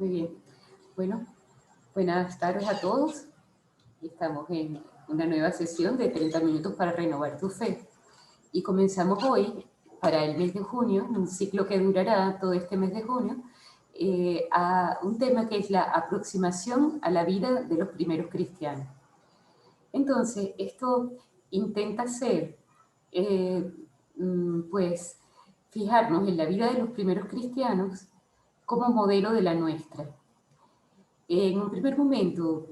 Muy bien. Bueno, buenas tardes a todos. Estamos en una nueva sesión de 30 minutos para renovar tu fe. Y comenzamos hoy, para el mes de junio, un ciclo que durará todo este mes de junio, a un tema que es la aproximación a la vida de los primeros cristianos. Entonces, esto intenta ser, pues, fijarnos en la vida de los primeros cristianos como modelo de la nuestra. En un primer momento,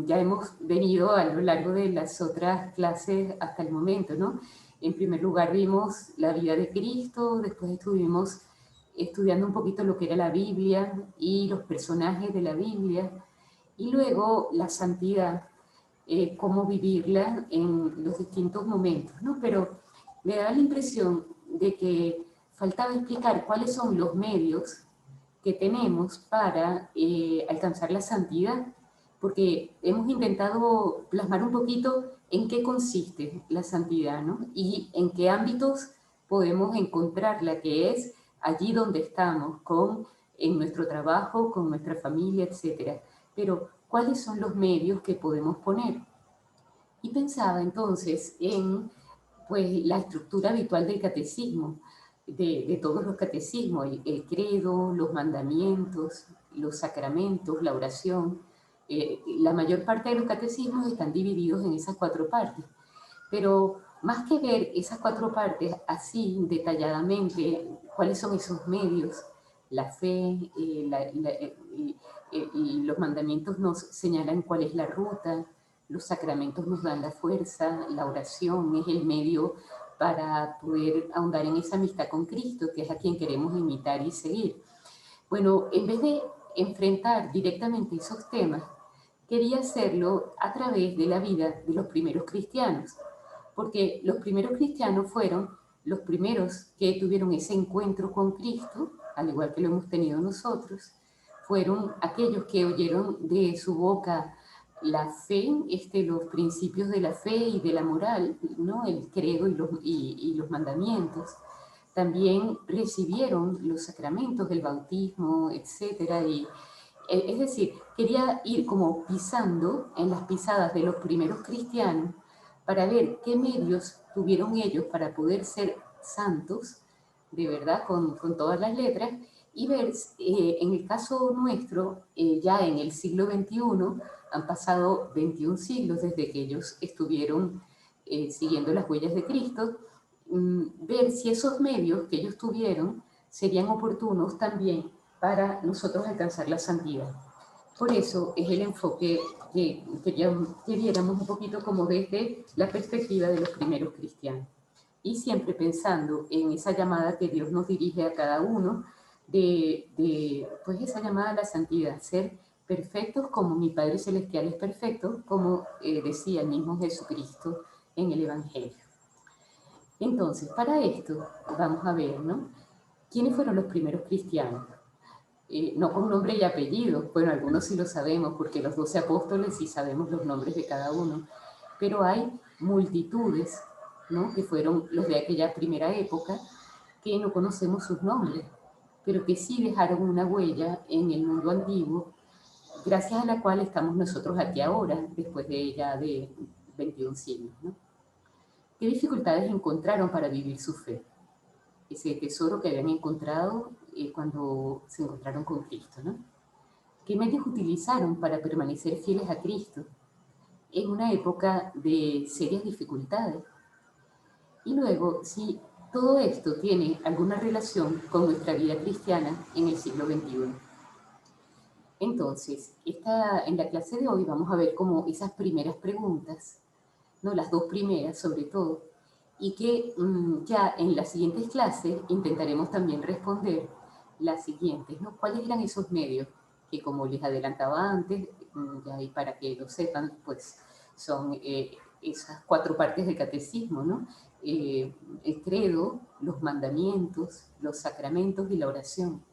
ya hemos venido a lo largo de las otras clases hasta el momento, ¿no? En primer lugar vimos la vida de Cristo, después estuvimos estudiando un poquito lo que era la Biblia y los personajes de la Biblia, y luego la santidad, cómo vivirla en los distintos momentos, ¿no? Pero me da la impresión de que faltaba explicar cuáles son los medios que tenemos para alcanzar la santidad, porque hemos intentado plasmar un poquito en qué consiste la santidad, ¿no? Y en qué ámbitos podemos encontrarla, que es allí donde estamos, en nuestro trabajo, con nuestra familia, etc. Pero, ¿cuáles son los medios que podemos poner? Y pensaba entonces en pues, la estructura habitual del catecismo, de todos los catecismos, el credo, los mandamientos, los sacramentos, la oración. La mayor parte de los catecismos están divididos en esas cuatro partes, pero más que ver esas cuatro partes así detalladamente, cuáles son esos medios, la fe, y los mandamientos nos señalan cuál es la ruta, los sacramentos nos dan la fuerza, la oración es el medio para poder ahondar en esa amistad con Cristo, que es a quien queremos imitar y seguir. Bueno, en vez de enfrentar directamente esos temas, quería hacerlo a través de la vida de los primeros cristianos, porque los primeros cristianos fueron los primeros que tuvieron ese encuentro con Cristo, al igual que lo hemos tenido nosotros, fueron aquellos que oyeron de su boca la fe, los principios de la fe y de la moral, ¿no? El credo y los mandamientos. También recibieron los sacramentos del bautismo, etcétera, es decir, quería ir como pisando en las pisadas de los primeros cristianos para ver qué medios tuvieron ellos para poder ser santos, de verdad, con todas las letras, y ver, en el caso nuestro, ya en el siglo XXI, han pasado 21 siglos desde que ellos estuvieron siguiendo las huellas de Cristo, ver si esos medios que ellos tuvieron serían oportunos también para nosotros alcanzar la santidad. Por eso es el enfoque que viéramos un poquito como desde la perspectiva de los primeros cristianos. Y siempre pensando en esa llamada que Dios nos dirige a cada uno, pues esa llamada a la santidad, ser perfectos como mi Padre Celestial es perfecto, como decía el mismo Jesucristo en el Evangelio. Entonces, para esto vamos a ver, ¿no? ¿Quiénes fueron los primeros cristianos? No con nombre y apellido, bueno, algunos sí lo sabemos, porque los 12 apóstoles sí sabemos los nombres de cada uno, pero hay multitudes, ¿no? Que fueron los de aquella primera época, que no conocemos sus nombres, pero que sí dejaron una huella en el mundo antiguo, gracias a la cual estamos nosotros aquí ahora, después de ya de 21 siglos, ¿no? ¿Qué dificultades encontraron para vivir su fe? Ese tesoro que habían encontrado cuando se encontraron con Cristo, ¿no? ¿Qué medios utilizaron para permanecer fieles a Cristo en una época de serias dificultades? Y luego, si todo esto tiene alguna relación con nuestra vida cristiana en el siglo XXI. Entonces, en la clase de hoy vamos a ver como esas primeras preguntas, ¿no? Las dos primeras sobre todo, y que ya en las siguientes clases intentaremos también responder las siguientes, ¿no? ¿Cuáles eran esos medios que, como les adelantaba antes, ya y para que lo sepan, pues son esas cuatro partes del catecismo, ¿no? El credo, los mandamientos, los sacramentos y la oración.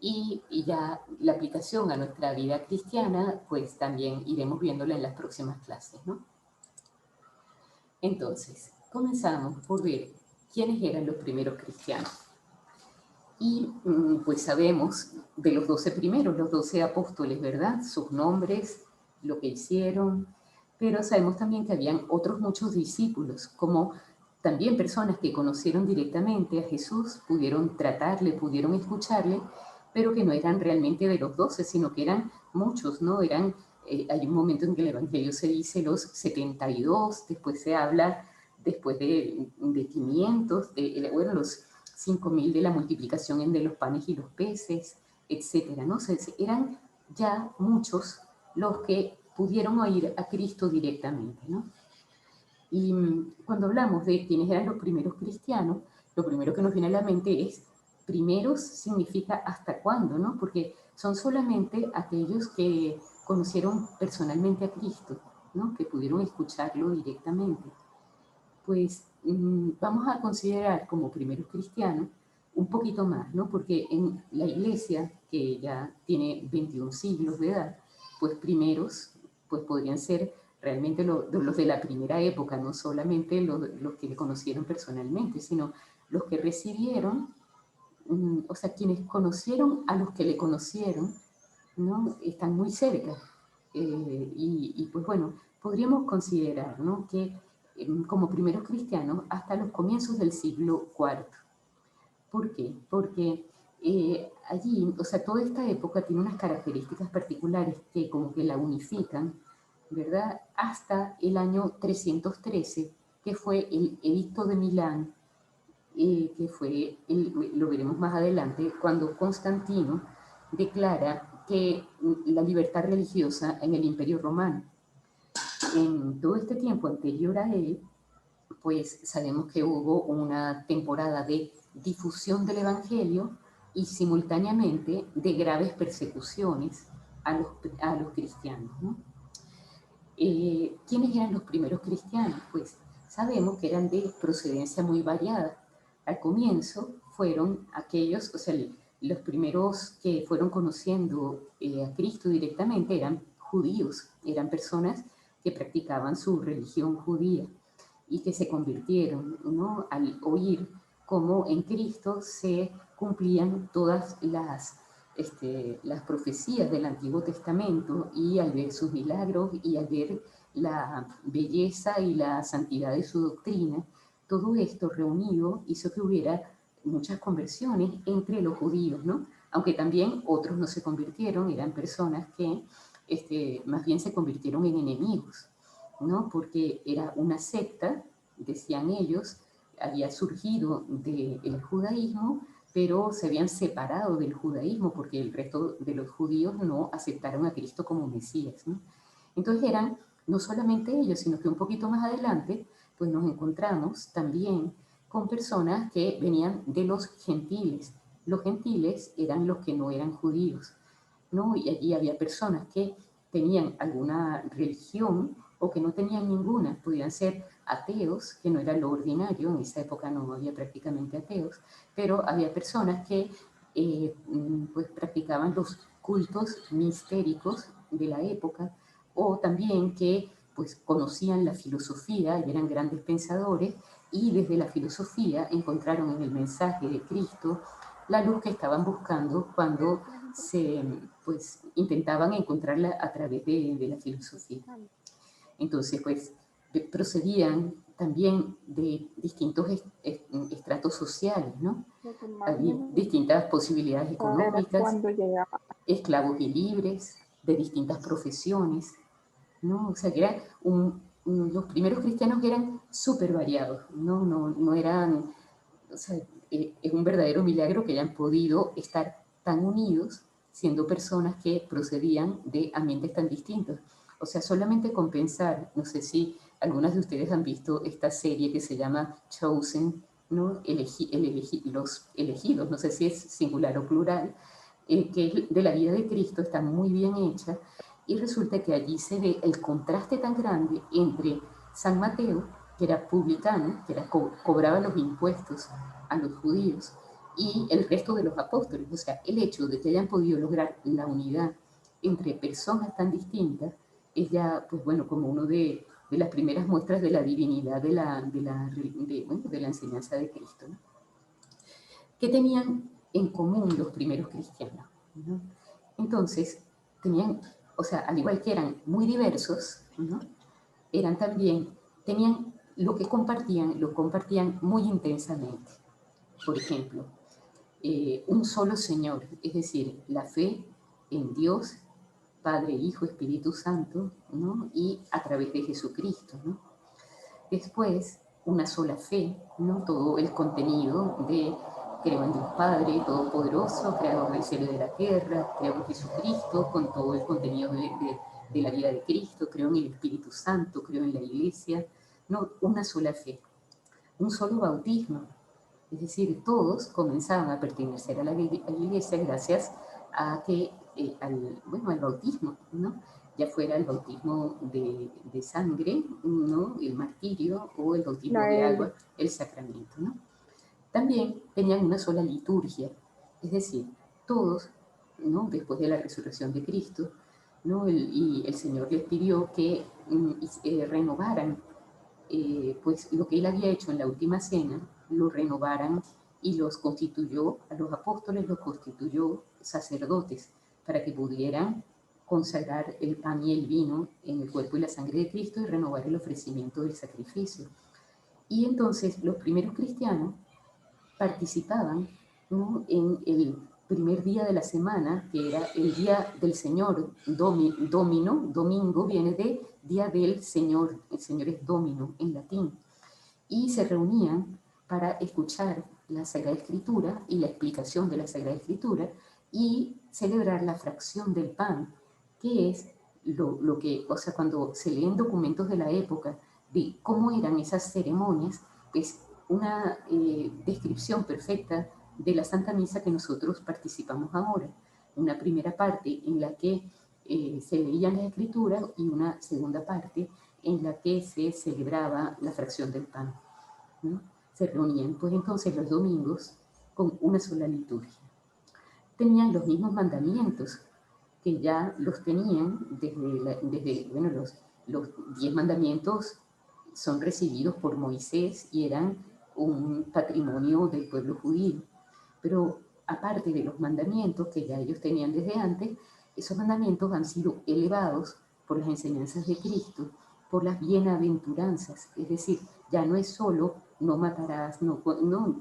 Y ya la aplicación a nuestra vida cristiana, pues también iremos viéndola en las próximas clases, ¿no? Entonces, comenzamos por ver quiénes eran los primeros cristianos. Y pues sabemos de los 12 primeros, los 12 apóstoles, ¿verdad? Sus nombres, lo que hicieron, pero sabemos también que habían otros muchos discípulos, como también personas que conocieron directamente a Jesús, pudieron tratarle, pudieron escucharle, pero que no eran realmente de los 12, sino que eran muchos, ¿no? Hay un momento en que el Evangelio se dice los 72, después se habla después de 500, bueno, los 5.000 de la multiplicación de los panes y los peces, etcétera, ¿no? O sea, eran ya muchos los que pudieron oír a Cristo directamente, ¿no? Y cuando hablamos de quiénes eran los primeros cristianos, lo primero que nos viene a la mente es, primeros significa hasta cuándo, ¿no? Porque son solamente aquellos que conocieron personalmente a Cristo, ¿no? Que pudieron escucharlo directamente. Pues vamos a considerar como primeros cristianos un poquito más, ¿no? Porque en la iglesia, que ya tiene 21 siglos de edad, pues primeros, pues podrían ser realmente los de la primera época, no solamente los que le conocieron personalmente, sino los que recibieron, o sea, quienes conocieron a los que le conocieron, ¿no? Están muy cerca. Pues bueno, podríamos considerar, ¿no? Que como primeros cristianos hasta los comienzos del siglo IV. ¿Por qué? Porque allí, o sea, toda esta época tiene unas características particulares que como que la unifican, ¿verdad? Hasta el año 313, que fue el Edicto de Milán, que fue, lo veremos más adelante, cuando Constantino declara que la libertad religiosa en el Imperio Romano. En todo este tiempo anterior a él, pues sabemos que hubo una temporada de difusión del Evangelio y simultáneamente de graves persecuciones a los cristianos, ¿no? ¿Quiénes eran los primeros cristianos? Pues sabemos que eran de procedencia muy variada. Al comienzo fueron aquellos, o sea, los primeros que fueron conociendo a Cristo directamente eran judíos, eran personas que practicaban su religión judía y que se convirtieron, ¿no? Al oír cómo en Cristo se cumplían todas las profecías del Antiguo Testamento, y al ver sus milagros y al ver la belleza y la santidad de su doctrina, todo esto reunido hizo que hubiera muchas conversiones entre los judíos, ¿no? Aunque también otros no se convirtieron, eran personas que más bien se convirtieron en enemigos, ¿no? Porque era una secta, decían ellos, había surgido del judaísmo, pero se habían separado del judaísmo porque el resto de los judíos no aceptaron a Cristo como Mesías, ¿no? Entonces eran no solamente ellos, sino que un poquito más adelante, pues nos encontramos también con personas que venían de los gentiles. Los gentiles eran los que no eran judíos, ¿no? Y allí había personas que tenían alguna religión o que no tenían ninguna, podían ser ateos, que no era lo ordinario, en esa época no había prácticamente ateos, pero había personas que pues practicaban los cultos mistéricos de la época, o también que pues conocían la filosofía y eran grandes pensadores, y desde la filosofía encontraron en el mensaje de Cristo la luz que estaban buscando cuando pues intentaban encontrarla a través de la filosofía. Entonces, pues procedían también de distintos estratos sociales, ¿no? Había distintas posibilidades económicas, esclavos y libres, de distintas profesiones, ¿no? O sea, que eran los primeros cristianos eran súper variados, ¿no? No eran, o sea, es un verdadero milagro que hayan podido estar tan unidos siendo personas que procedían de ambientes tan distintos. O sea, solamente con pensar, no sé si algunas de ustedes han visto esta serie que se llama Chosen, ¿no? Los elegidos, no sé si es singular o plural, que es de la vida de Cristo, está muy bien hecha, y resulta que allí se ve el contraste tan grande entre San Mateo, que era publicano, que cobraba los impuestos a los judíos, y el resto de los apóstoles. O sea, el hecho de que hayan podido lograr la unidad entre personas tan distintas es ya, pues bueno, como uno de las primeras muestras de la divinidad de la enseñanza de Cristo, ¿no? ¿Qué tenían en común los primeros cristianos? ¿no? Entonces, tenían, o sea, al igual que eran muy diversos, ¿no? Eran también, tenían lo compartían muy intensamente. Por ejemplo, un solo Señor, es decir, la fe en Dios, Padre, Hijo, Espíritu Santo, ¿no? Y a través de Jesucristo, ¿no? Después, una sola fe, ¿no? Todo el contenido de creo en Dios Padre Todopoderoso, creador del cielo y de la tierra, creo en Jesucristo, con todo el contenido de la vida de Cristo, creo en el Espíritu Santo, creo en la Iglesia, no, una sola fe, un solo bautismo, es decir, todos comenzaban a pertenecer a la iglesia gracias a que, bueno, al bautismo, ¿no? Ya fuera el bautismo de sangre, ¿no? El martirio, o el bautismo de Claro, agua, el sacramento, ¿no? También tenían una sola liturgia, es decir, todos, ¿no? Después de la resurrección de Cristo, ¿no? Y el Señor les pidió que renovaran pues lo que él había hecho en la última cena, lo renovaran y los constituyó, a los apóstoles los constituyó sacerdotes para que pudieran consagrar el pan y el vino en el cuerpo y la sangre de Cristo y renovar el ofrecimiento del sacrificio. Y entonces los primeros cristianos participaban, ¿no? En el primer día de la semana, que era el día del Señor, domino, domingo viene de día del Señor, el Señor es domino en latín, y se reunían para escuchar la Sagrada Escritura y la explicación de la Sagrada Escritura y celebrar la fracción del pan, que es lo que, o sea, cuando se leen documentos de la época de cómo eran esas ceremonias, pues una descripción perfecta de la Santa Misa que nosotros participamos ahora. Una primera parte en la que se leían las escrituras y una segunda parte en la que se celebraba la fracción del pan, ¿no? Se reunían pues entonces los domingos con una sola liturgia. Tenían los mismos mandamientos que ya los tenían desde bueno, los 10 mandamientos son recibidos por Moisés y eran un patrimonio del pueblo judío. Pero aparte de los mandamientos que ya ellos tenían desde antes, esos mandamientos han sido elevados por las enseñanzas de Cristo, por las bienaventuranzas, es decir, ya no es solo no matarás, no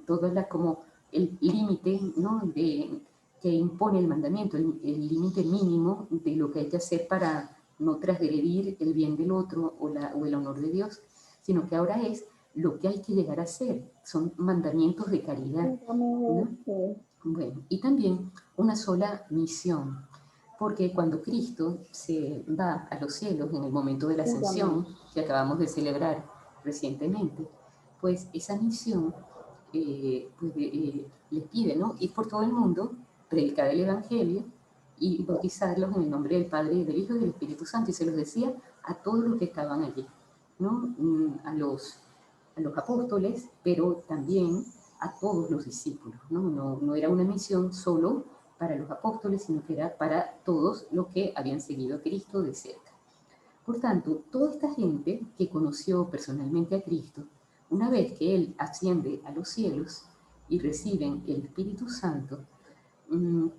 todo es como el límite, ¿no? Que impone el mandamiento, el límite mínimo de lo que hay que hacer para no transgredir el bien del otro o el honor de Dios, sino que ahora es lo que hay que llegar a hacer, son mandamientos de caridad, ¿no? Bueno, y también una sola misión, porque cuando Cristo se va a los cielos en el momento de la ascensión que acabamos de celebrar recientemente, pues esa misión les pide, ¿no? Ir por todo el mundo, predicar el Evangelio y bautizarlos en el nombre del Padre y del Hijo y del Espíritu Santo. Y se los decía a todos los que estaban allí, ¿no? A los apóstoles, pero también a todos los discípulos, ¿no? No era una misión solo para los apóstoles, sino que era para todos los que habían seguido a Cristo de cerca. Por tanto, toda esta gente que conoció personalmente a Cristo, una vez que Él asciende a los cielos y reciben el Espíritu Santo,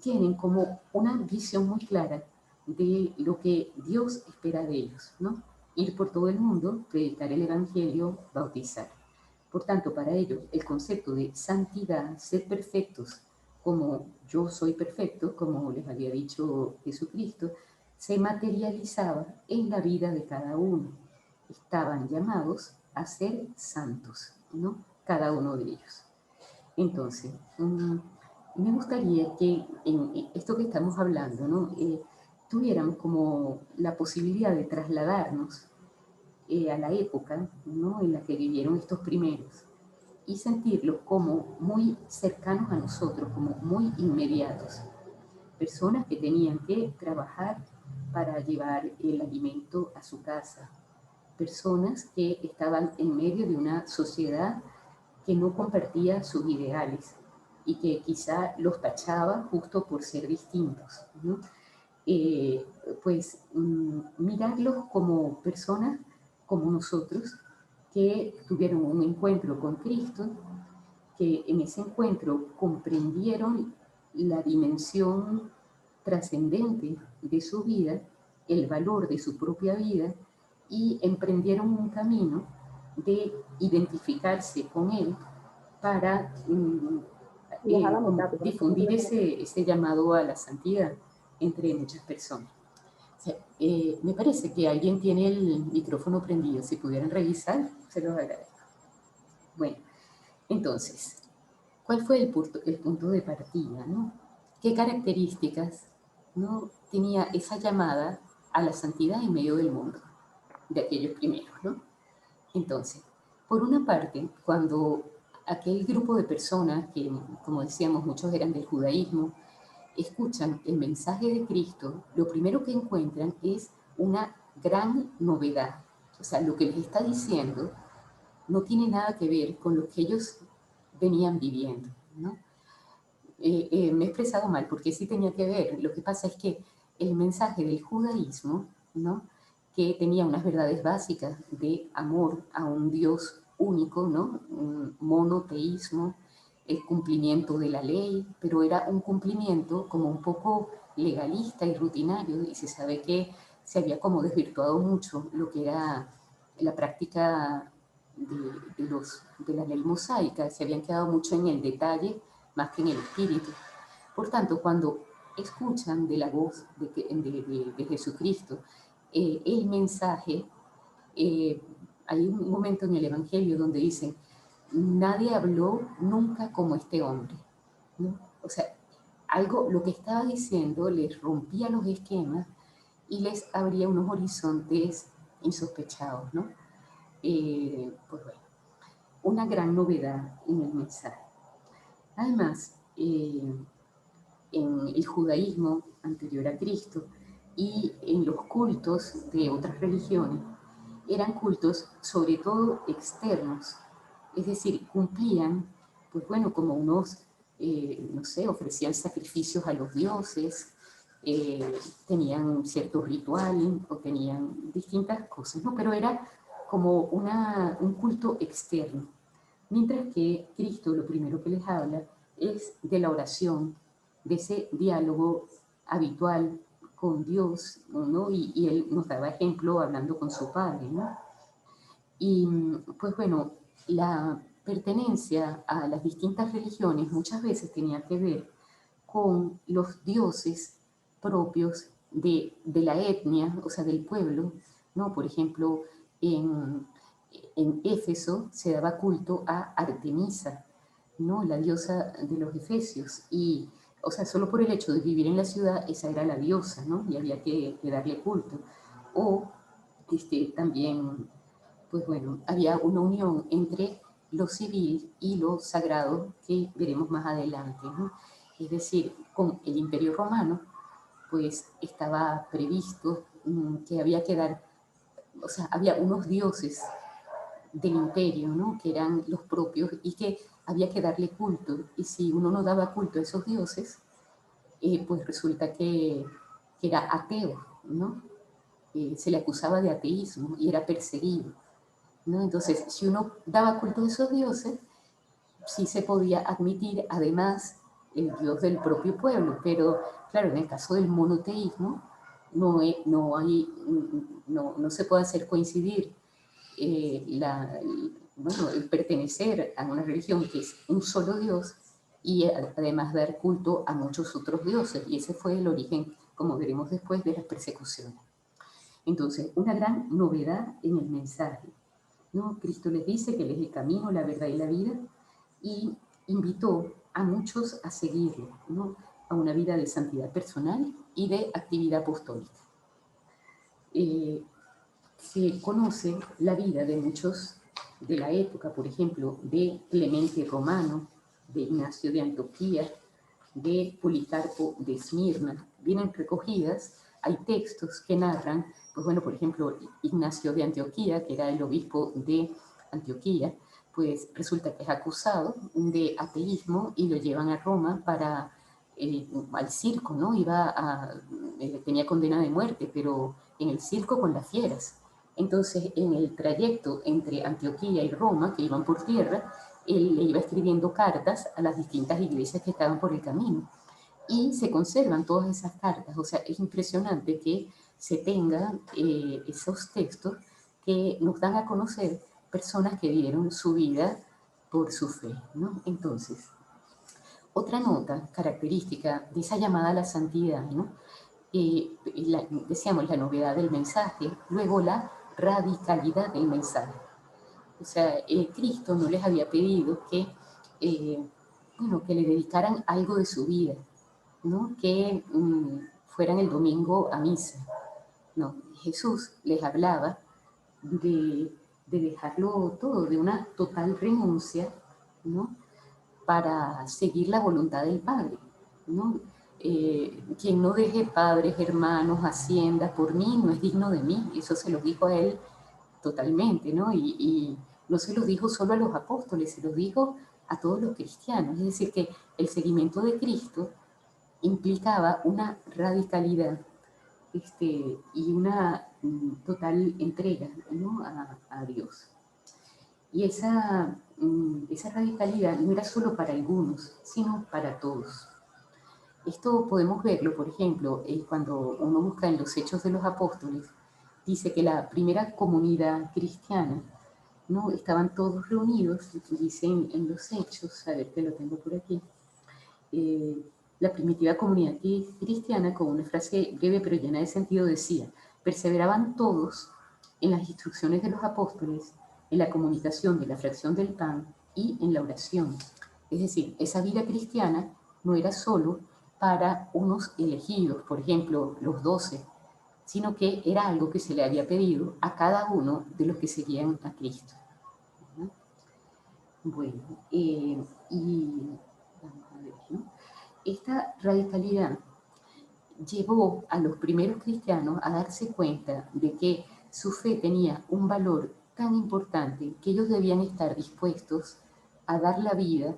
tienen como una visión muy clara de lo que Dios espera de ellos, ¿no? Ir por todo el mundo, predicar el Evangelio, bautizar. Por tanto, para ellos el concepto de santidad, ser perfectos como yo soy perfecto, como les había dicho Jesucristo, se materializaba en la vida de cada uno. Estaban llamados a ser santos, ¿no? Cada uno de ellos. Entonces, me gustaría que en esto que estamos hablando, ¿no? Tuviéramos como la posibilidad de trasladarnos a la época, ¿no? En la que vivieron estos primeros y sentirlos como muy cercanos a nosotros, como muy inmediatos. Personas que tenían que trabajar para llevar el alimento a su casa, personas que estaban en medio de una sociedad que no compartía sus ideales y que quizá los tachaba justo por ser distintos, ¿no? Eh, pues mirarlos como personas como nosotros que tuvieron un encuentro con Cristo, que en ese encuentro comprendieron la dimensión trascendente de su vida, el valor de su propia vida, y emprendieron un camino de identificarse con él para difundir ese llamado a la santidad entre muchas personas. O sea, me parece que alguien tiene el micrófono prendido. Si pudieran revisar, se los agradezco. Bueno, entonces, ¿cuál fue el punto de partida, ¿no? ¿Qué características, ¿no?, tenía esa llamada a la santidad en medio del mundo de aquellos primeros, ¿no? Entonces, por una parte, cuando aquel grupo de personas, que como decíamos muchos eran del judaísmo, escuchan el mensaje de Cristo, lo primero que encuentran es una gran novedad. O sea, lo que les está diciendo no tiene nada que ver con lo que ellos venían viviendo, ¿no? Me he expresado mal porque sí tenía que ver. Lo que pasa es que el mensaje del judaísmo, ¿no?, que tenía unas verdades básicas de amor a un Dios único, ¿no?, un monoteísmo, el cumplimiento de la ley, pero era un cumplimiento como un poco legalista y rutinario, y se sabe que se había como desvirtuado mucho lo que era la práctica de la ley mosaica, se habían quedado mucho en el detalle más que en el espíritu. Por tanto, cuando escuchan de la voz de Jesucristo el mensaje, hay un momento en el Evangelio donde dicen, nadie habló nunca como este hombre, ¿no? O sea, algo, lo que estaba diciendo les rompía los esquemas y les abría unos horizontes insospechados, ¿no? Pues bueno, una gran novedad en el mensaje. Además, en el judaísmo anterior a Cristo y en los cultos de otras religiones, eran cultos sobre todo externos, es decir, cumplían, pues bueno, como unos, no sé, ofrecían sacrificios a los dioses, tenían ciertos rituales o tenían distintas cosas, ¿no? Pero era como un culto externo. Mientras que Cristo lo primero que les habla es de la oración, de ese diálogo habitual con Dios, ¿no? Y él nos daba ejemplo hablando con su Padre, ¿no? Y pues bueno, la pertenencia a las distintas religiones muchas veces tenía que ver con los dioses propios de la etnia, o sea, del pueblo, ¿no? Por ejemplo, en, en Éfeso se daba culto a Artemisa, ¿no?, la diosa de los efesios, y, o sea, solo por el hecho de vivir en la ciudad, esa era la diosa, ¿no?, y había que darle culto. O también, pues bueno, había una unión entre lo civil y lo sagrado que veremos más adelante, ¿no? Es decir, con el Imperio Romano, pues estaba previsto que había que dar, o sea, había unos dioses del imperio, ¿no?, que eran los propios y que había que darle culto. Y si uno no daba culto a esos dioses, pues resulta que era ateo, ¿no? Se le acusaba de ateísmo y era perseguido, ¿no? Entonces, si uno daba culto a esos dioses, sí se podía admitir además el Dios del propio pueblo, pero claro, en el caso del monoteísmo no se puede hacer coincidir bueno, el pertenecer a una religión que es un solo Dios y además dar culto a muchos otros dioses, y ese fue el origen, como veremos después, de las persecuciones. Entonces, una gran novedad en el mensaje, ¿no? Cristo les dice que Él es el camino, la verdad y la vida, y invitó a muchos a seguirlo, ¿no?, a una vida de santidad personal y de actividad apostólica. Se conoce la vida de muchos de la época, por ejemplo, de Clemente Romano, de Ignacio de Antioquía, de Policarpo de Esmirna. Vienen recogidas, hay textos que narran, pues bueno, por ejemplo, Ignacio de Antioquía, que era el obispo de Antioquía, pues resulta que es acusado de ateísmo y lo llevan a Roma para al circo, ¿no? Tenía condena de muerte, pero en el circo con las fieras. Entonces, en el trayecto entre Antioquía y Roma, que iban por tierra, él le iba escribiendo cartas a las distintas iglesias que estaban por el camino. y se conservan todas esas cartas. O sea, es impresionante que se tengan esos textos que nos dan a conocer personas que dieron su vida por su fe, ¿no? Entonces, otra nota característica de esa llamada a la santidad, ¿no? Decíamos la novedad del mensaje, luego la radicalidad del mensaje. O sea, Cristo no les había pedido que, bueno, que le dedicaran algo de su vida, ¿no? Que fueran el domingo a misa. No, Jesús les hablaba de dejarlo todo, de una total renuncia, ¿no? Para seguir la voluntad del Padre, ¿no? Quien no deje padres, hermanos, haciendas por mí, no es digno de mí. Eso se lo dijo a él totalmente, ¿no? Y no se lo dijo solo a los apóstoles, se lo dijo a todos los cristianos. Es decir, que el seguimiento de Cristo implicaba una radicalidad y una total entrega, ¿no? a Dios. Y esa radicalidad no era solo para algunos, sino para todos. Esto podemos verlo, por ejemplo, cuando uno busca en los Hechos de los Apóstoles, dice que la primera comunidad cristiana, ¿no? Estaban todos reunidos, dicen en los Hechos, a ver que lo tengo por aquí, eh, la primitiva comunidad cristiana, con una frase breve pero llena de sentido, decía: perseveraban todos en las instrucciones de los apóstoles, en la comunicación de la fracción del pan y en la oración. Es decir, esa vida cristiana no era solo para unos elegidos, por ejemplo, los 12, sino que era algo que se le había pedido a cada uno de los que seguían a Cristo. Bueno, y vamos a ver, ¿no? Esta radicalidad llevó a los primeros cristianos a darse cuenta de que su fe tenía un valor tan importante que ellos debían estar dispuestos a dar la vida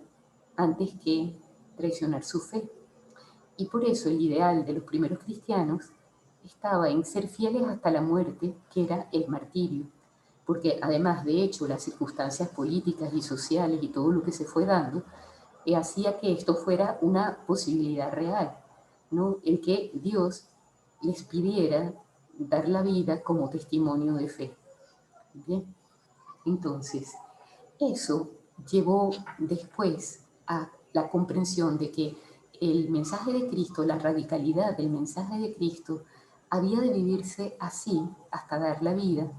antes que traicionar su fe. Y por eso el ideal de los primeros cristianos estaba en ser fieles hasta la muerte, que era el martirio. Porque además, de hecho, las circunstancias políticas y sociales y todo lo que se fue dando, hacía que esto fuera una posibilidad real, ¿no? El que Dios les pidiera dar la vida como testimonio de fe. ¿Bien? Entonces, eso llevó después a la comprensión de que el mensaje de Cristo, la radicalidad del mensaje de Cristo, había de vivirse así hasta dar la vida,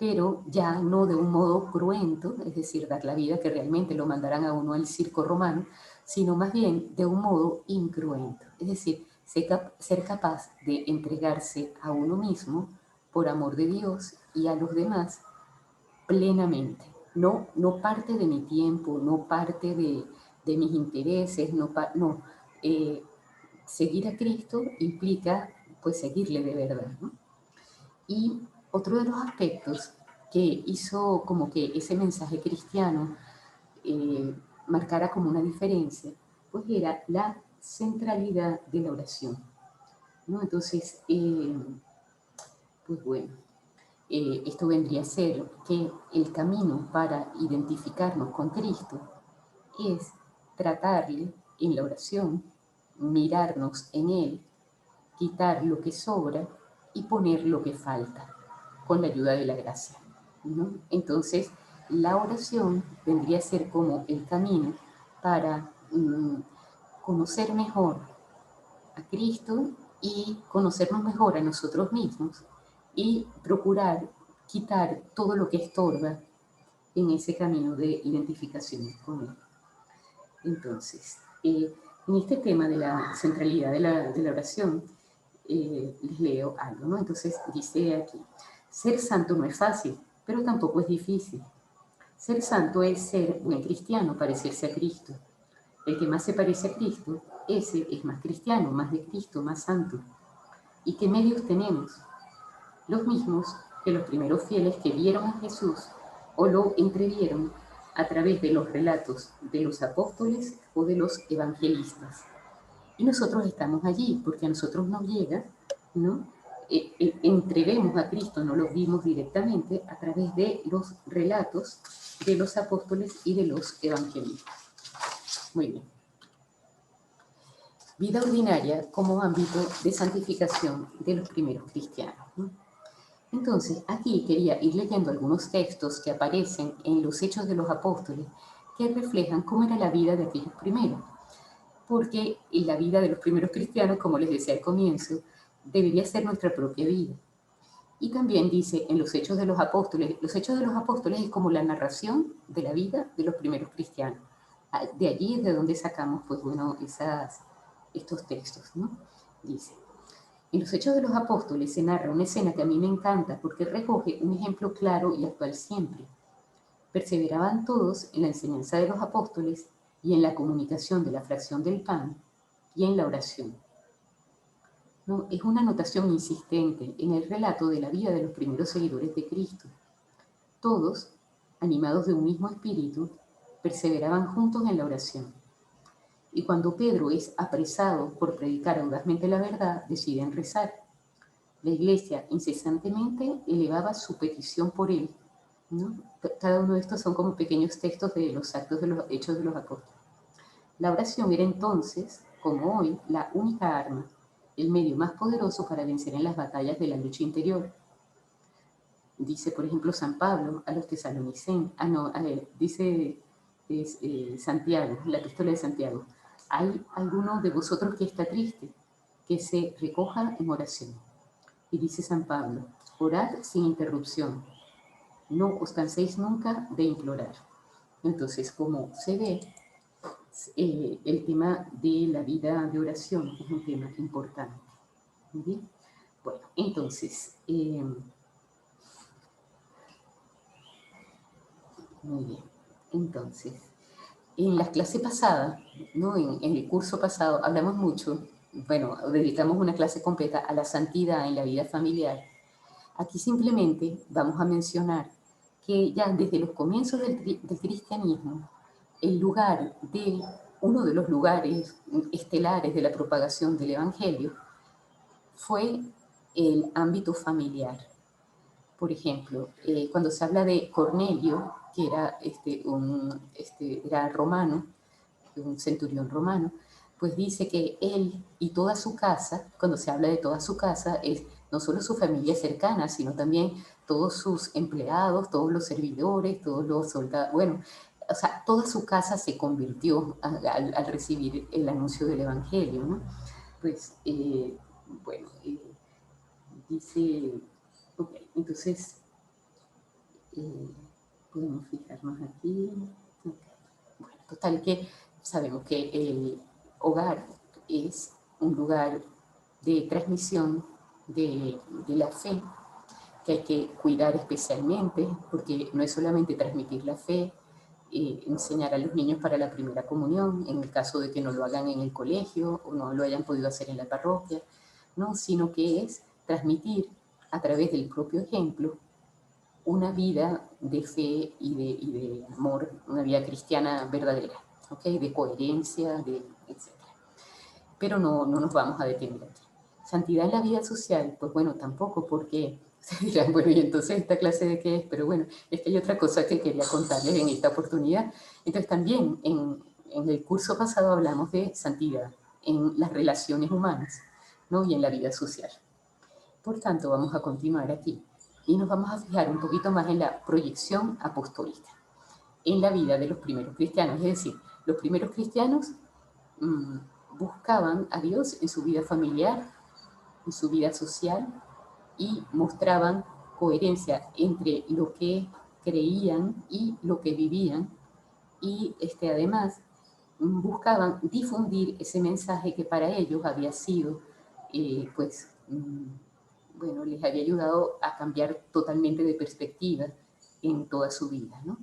pero ya no de un modo cruento, es decir, dar la vida que realmente lo mandarán a uno al circo romano, sino más bien de un modo incruento, es decir, ser capaz de entregarse a uno mismo por amor de Dios y a los demás plenamente. No, no parte de mi tiempo, no parte de mis intereses, no. Eh, Seguir a Cristo implica pues seguirle de verdad, ¿no? Y otro de los aspectos que hizo como que ese mensaje cristiano eh, marcara como una diferencia, pues era la centralidad de la oración, ¿no? Entonces, pues bueno, esto vendría a ser que el camino para identificarnos con Cristo es tratarle en la oración, mirarnos en Él, quitar lo que sobra y poner lo que falta, con la ayuda de la gracia, ¿no? Entonces, la oración vendría a ser como el camino para conocer mejor a Cristo y conocernos mejor a nosotros mismos y procurar quitar todo lo que estorba en ese camino de identificación con Él. Entonces, en este tema de la centralidad de la oración, les leo algo, ¿no? Entonces dice aquí: ser santo no es fácil, pero tampoco es difícil. Ser santo es ser buen cristiano, parecerse a Cristo. El que más se parece a Cristo, ese es más cristiano, más de Cristo, más santo. ¿Y qué medios tenemos? Los mismos que los primeros fieles que vieron a Jesús o lo entrevieron a través de los relatos de los apóstoles o de los evangelistas. Y nosotros estamos allí porque a nosotros nos llega, ¿no? Entrevemos a Cristo, no lo vimos directamente a través de los relatos de los apóstoles y de los evangelistas. Muy bien. Vida ordinaria como ámbito de santificación de los primeros cristianos, ¿no? Entonces, aquí quería ir leyendo algunos textos que aparecen en los Hechos de los Apóstoles que reflejan cómo era la vida de aquellos primeros. Porque en la vida de los primeros cristianos, como les decía al comienzo, debería ser nuestra propia vida. Y también dice en los Hechos de los Apóstoles es como la narración de la vida de los primeros cristianos. De allí es de donde sacamos, pues bueno, estos textos, ¿no? Dice, en los Hechos de los Apóstoles se narra una escena que a mí me encanta porque recoge un ejemplo claro y actual siempre. Perseveraban todos en la enseñanza de los apóstoles y en la comunicación de la fracción del pan y en la oración. ¿No? Es una anotación insistente en el relato de la vida de los primeros seguidores de Cristo. Todos, animados de un mismo espíritu, perseveraban juntos en la oración. Y cuando Pedro es apresado por predicar audazmente la verdad, deciden rezar. La iglesia incesantemente elevaba su petición por él, ¿no? Cada uno de estos son como pequeños textos de los actos de los hechos de los apóstoles. La oración era entonces, como hoy, la única arma, el medio más poderoso para vencer en las batallas de la lucha interior. Dice, por ejemplo, San Pablo a los tesalonicenses, dice Santiago, la epístola de Santiago, ¿hay alguno de vosotros que está triste? Que se recoja en oración. Y dice San Pablo, orad sin interrupción, no os canséis nunca de implorar. Entonces, como se ve, el tema de la vida de oración es un tema importante. ¿Bien? Bueno, entonces, muy bien. Entonces, en la clase pasada, ¿no? En el curso pasado, hablamos mucho, bueno, dedicamos una clase completa a la santidad en la vida familiar. Aquí simplemente vamos a mencionar que ya desde los comienzos del cristianismo, el lugar de uno de los lugares estelares de la propagación del Evangelio fue el ámbito familiar. Por ejemplo, cuando se habla de Cornelio, que era, era romano, un centurión romano, pues dice que él y toda su casa, cuando se habla de toda su casa, es no solo su familia cercana, sino también todos sus empleados, todos los servidores, todos los soldados, bueno, o sea, toda su casa se convirtió al recibir el anuncio del Evangelio, ¿no? Pues, bueno, dice, ok, entonces, eh, podemos fijarnos aquí, okay. Bueno, total que sabemos que el hogar es un lugar de transmisión de la fe, que hay que cuidar especialmente, porque no es solamente transmitir la fe, enseñar a los niños para la primera comunión, en el caso de que no lo hagan en el colegio o no lo hayan podido hacer en la parroquia, ¿no? Sino que es transmitir a través del propio ejemplo una vida de fe y de amor, una vida cristiana verdadera, ¿okay? De coherencia, etc. Pero no nos vamos a detener aquí. Santidad en la vida social, pues bueno, tampoco, porque se dirán, bueno, y entonces esta clase de qué es, pero bueno, es que hay otra cosa que quería contarles en esta oportunidad. Entonces también en el curso pasado hablamos de santidad en las relaciones humanas, ¿no? Y en la vida social. Por tanto, vamos a continuar aquí y nos vamos a fijar un poquito más en la proyección apostólica, en la vida de los primeros cristianos. Es decir, los primeros cristianos mmm, buscaban a Dios en su vida familiar, en su vida social y mostraban coherencia entre lo que creían y lo que vivían y además buscaban difundir ese mensaje que para ellos había sido pues bueno, les había ayudado a cambiar totalmente de perspectiva en toda su vida, ¿no?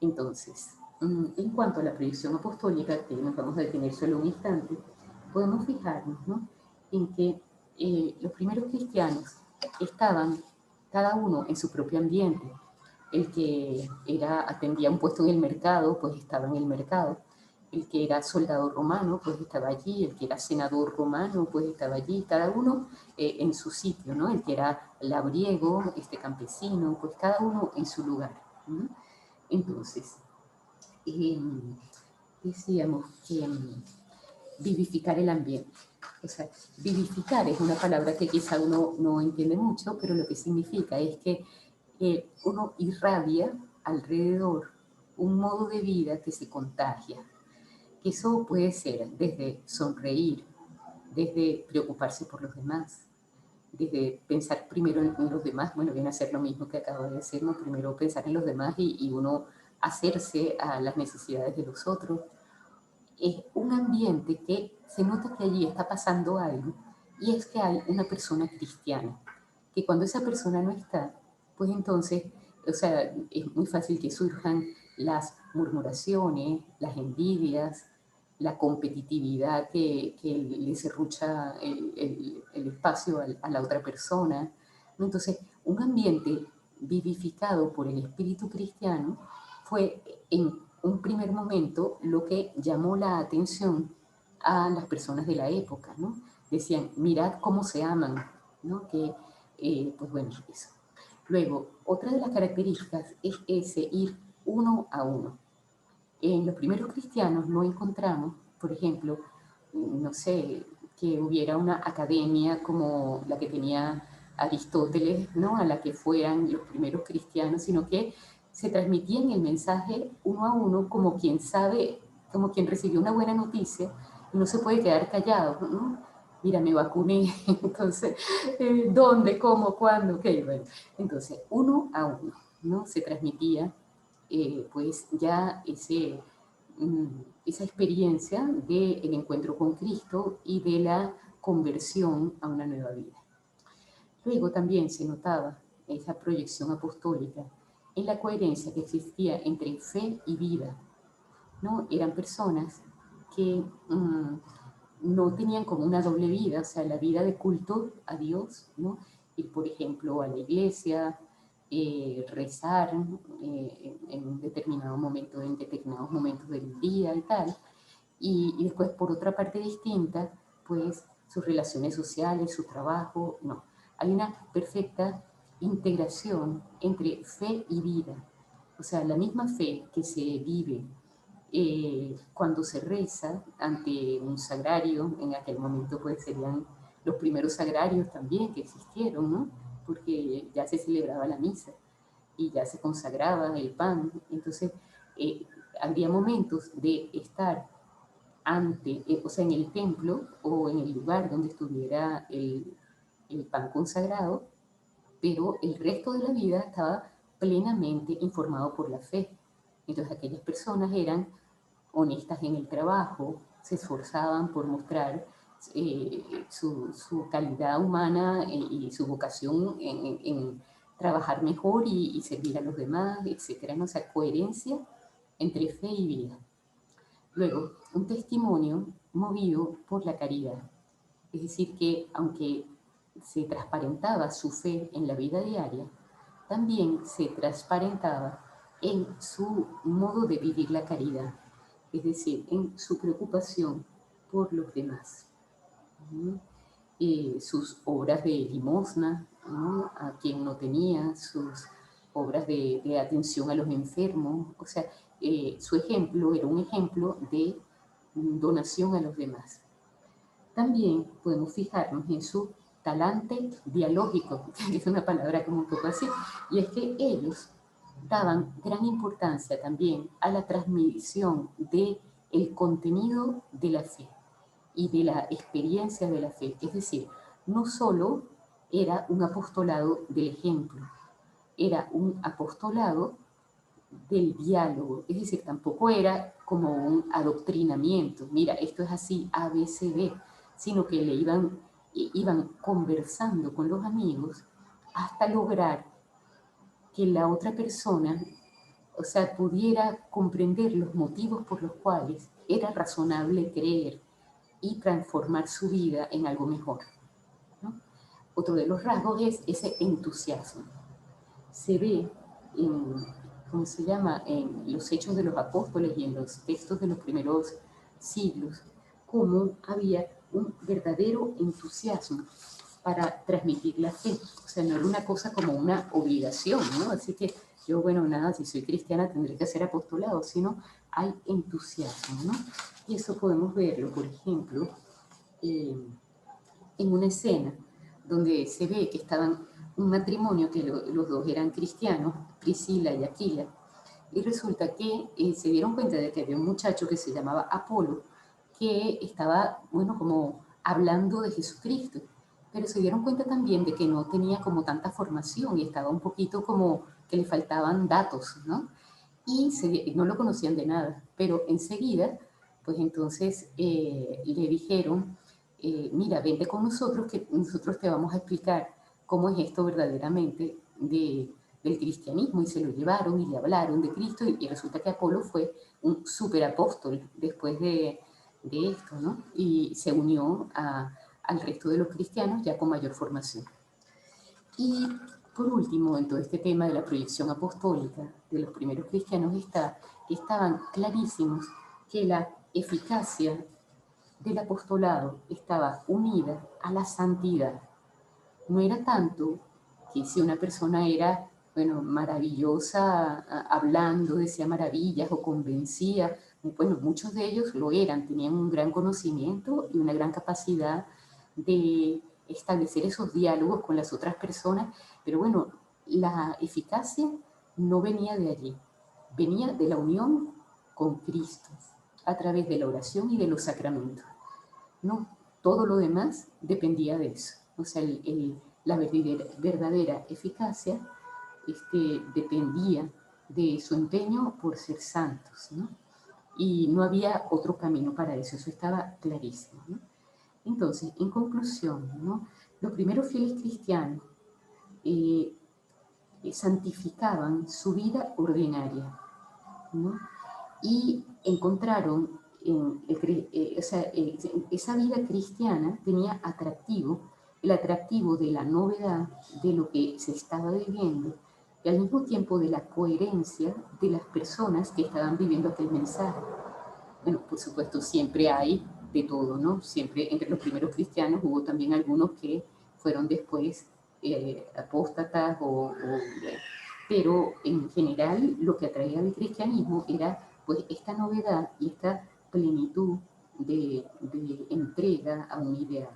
Entonces, en cuanto a la proyección apostólica, que nos vamos a detener solo un instante, podemos fijarnos, ¿no? En que los primeros cristianos estaban cada uno en su propio ambiente. El que atendía un puesto en el mercado, pues estaba en el mercado. El que era soldado romano, pues estaba allí. El que era senador romano, pues estaba allí. Cada uno en su sitio, ¿no? El que era labriego, campesino, pues cada uno en su lugar, ¿no? Entonces, decíamos que vivificar el ambiente. O sea, vivificar es una palabra que quizá uno no entiende mucho, pero lo que significa es que uno irradia alrededor un modo de vida que se contagia. Que eso puede ser desde sonreír, desde preocuparse por los demás, desde pensar primero en los demás, bueno, viene a ser lo mismo que acabo de decir, ¿no? Primero pensar en los demás y uno hacerse a las necesidades de los otros. Es un ambiente que se nota que allí está pasando algo y es que hay una persona cristiana, que cuando esa persona no está, pues entonces, o sea, es muy fácil que surjan las murmuraciones, las envidias, la competitividad que le serrucha el espacio a la otra persona, ¿no? Entonces, un ambiente vivificado por el espíritu cristiano fue en un primer momento lo que llamó la atención a las personas de la época, ¿no? Decían, mirad cómo se aman, ¿no? Que, pues bueno, eso. Luego, otra de las características es ese ir uno a uno. En los primeros cristianos no encontramos, por ejemplo, no sé, que hubiera una academia como la que tenía Aristóteles, ¿no? A la que fueran los primeros cristianos, sino que se transmitían el mensaje uno a uno como quien sabe, como quien recibió una buena noticia y no se puede quedar callado, ¿no? Mira, me vacuné, entonces, ¿dónde, cómo, cuándo? Ok, bueno, entonces, uno a uno, ¿no? Se transmitía pues ya esa experiencia del encuentro con Cristo y de la conversión a una nueva vida. Luego también se notaba esa proyección apostólica en la coherencia que existía entre fe y vida, ¿no? Eran personas que no tenían como una doble vida, o sea, la vida de culto a Dios, ¿no? Ir, por ejemplo, a la iglesia, rezar en un determinado momento, en determinados momentos del día y tal, y después, por otra parte distinta, pues sus relaciones sociales, su trabajo, no. Hay una perfecta integración entre fe y vida. O sea, la misma fe que se vive cuando se reza ante un sagrario, en aquel momento pues serían los primeros sagrarios también que existieron, ¿no? Porque ya se celebraba la misa y ya se consagraba el pan. Entonces, eh, habría momentos de estar ante, o sea, en el templo o en el lugar donde estuviera el pan consagrado, pero el resto de la vida estaba plenamente informado por la fe. Entonces aquellas personas eran honestas en el trabajo, se esforzaban por mostrar su calidad humana y su vocación en trabajar mejor y servir a los demás, etc. ¿No? O sea, coherencia entre fe y vida. Luego, un testimonio movido por la caridad. Es decir, que aunque se transparentaba su fe en la vida diaria, también se transparentaba en su modo de vivir la caridad, es decir, en su preocupación por los demás. Sus obras de limosna, ¿no? A quien no tenía, sus obras de atención a los enfermos, o sea, su ejemplo era un ejemplo de donación a los demás. También podemos fijarnos en su talante dialógico, que es una palabra como un poco así, y es que ellos daban gran importancia también a la transmisión de el contenido de la fe y de la experiencia de la fe. Es decir, no solo era un apostolado del ejemplo, era un apostolado del diálogo, es decir, tampoco era como un adoctrinamiento, mira, esto es así, A, B, C, D, sino que iban conversando con los amigos hasta lograr que la otra persona, o sea, pudiera comprender los motivos por los cuales era razonable creer y transformar su vida en algo mejor, ¿no? Otro de los rasgos es ese entusiasmo. Se ve en, ¿cómo se llama?, en los hechos de los apóstoles y en los textos de los primeros siglos, cómo había un verdadero entusiasmo para transmitir la fe. O sea, no era una cosa como una obligación, ¿no? Así que yo, bueno, nada, si soy cristiana tendré que hacer apostolado, sino hay entusiasmo, ¿no? Y eso podemos verlo, por ejemplo, en una escena donde se ve que estaban un matrimonio que los dos eran cristianos, Priscila y Aquila, y resulta que se dieron cuenta de que había un muchacho que se llamaba Apolo, que estaba, bueno, como hablando de Jesucristo, pero se dieron cuenta también de que no tenía como tanta formación y estaba un poquito como que le faltaban datos, ¿no? Y no lo conocían de nada, pero enseguida, pues entonces le dijeron, mira, vente con nosotros que nosotros te vamos a explicar cómo es esto verdaderamente del cristianismo, y se lo llevaron y le hablaron de Cristo, y resulta que Apolo fue un superapóstol después de esto, ¿no? Y se unió al resto de los cristianos ya con mayor formación. Y por último, en todo este tema de la proyección apostólica de los primeros cristianos está que estaban clarísimos que la eficacia del apostolado estaba unida a la santidad. No era tanto que si una persona era, bueno, maravillosa hablando, decía maravillas o convencía, bueno, muchos de ellos lo eran, tenían un gran conocimiento y una gran capacidad de establecer esos diálogos con las otras personas, pero bueno, la eficacia no venía de allí, venía de la unión con Cristo a través de la oración y de los sacramentos. No, todo lo demás dependía de eso. O sea, la verdadera eficacia dependía de su empeño por ser santos, ¿no? Y no había otro camino para eso estaba clarísimo, ¿no? Entonces, en conclusión, ¿no? Los primeros fieles cristianos eh, santificaban su vida ordinaria, ¿no? Y encontraron, esa vida cristiana tenía atractivo, el atractivo de la novedad de lo que se estaba viviendo y al mismo tiempo de la coherencia de las personas que estaban viviendo aquel mensaje. Bueno, por supuesto, siempre hay de todo, ¿no? Siempre entre los primeros cristianos hubo también algunos que fueron después apóstatas pero en general lo que atraía al cristianismo era pues esta novedad y esta plenitud de entrega a un ideal,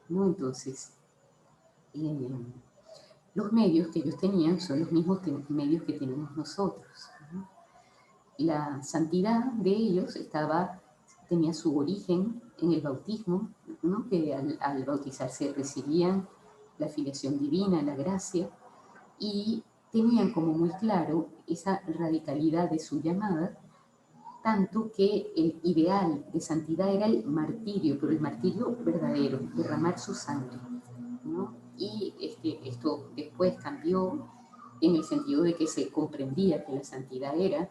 ¿no? Entonces, eh, los medios que ellos tenían son los mismos medios que tenemos nosotros, ¿no? La santidad de ellos tenía su origen en el bautismo, ¿no? Que al bautizarse recibían la filiación divina, la gracia, y tenían como muy claro esa radicalidad de su llamada, tanto que el ideal de santidad era el martirio, pero el martirio verdadero, derramar su sangre, ¿no? Y esto después cambió en el sentido de que se comprendía que la santidad era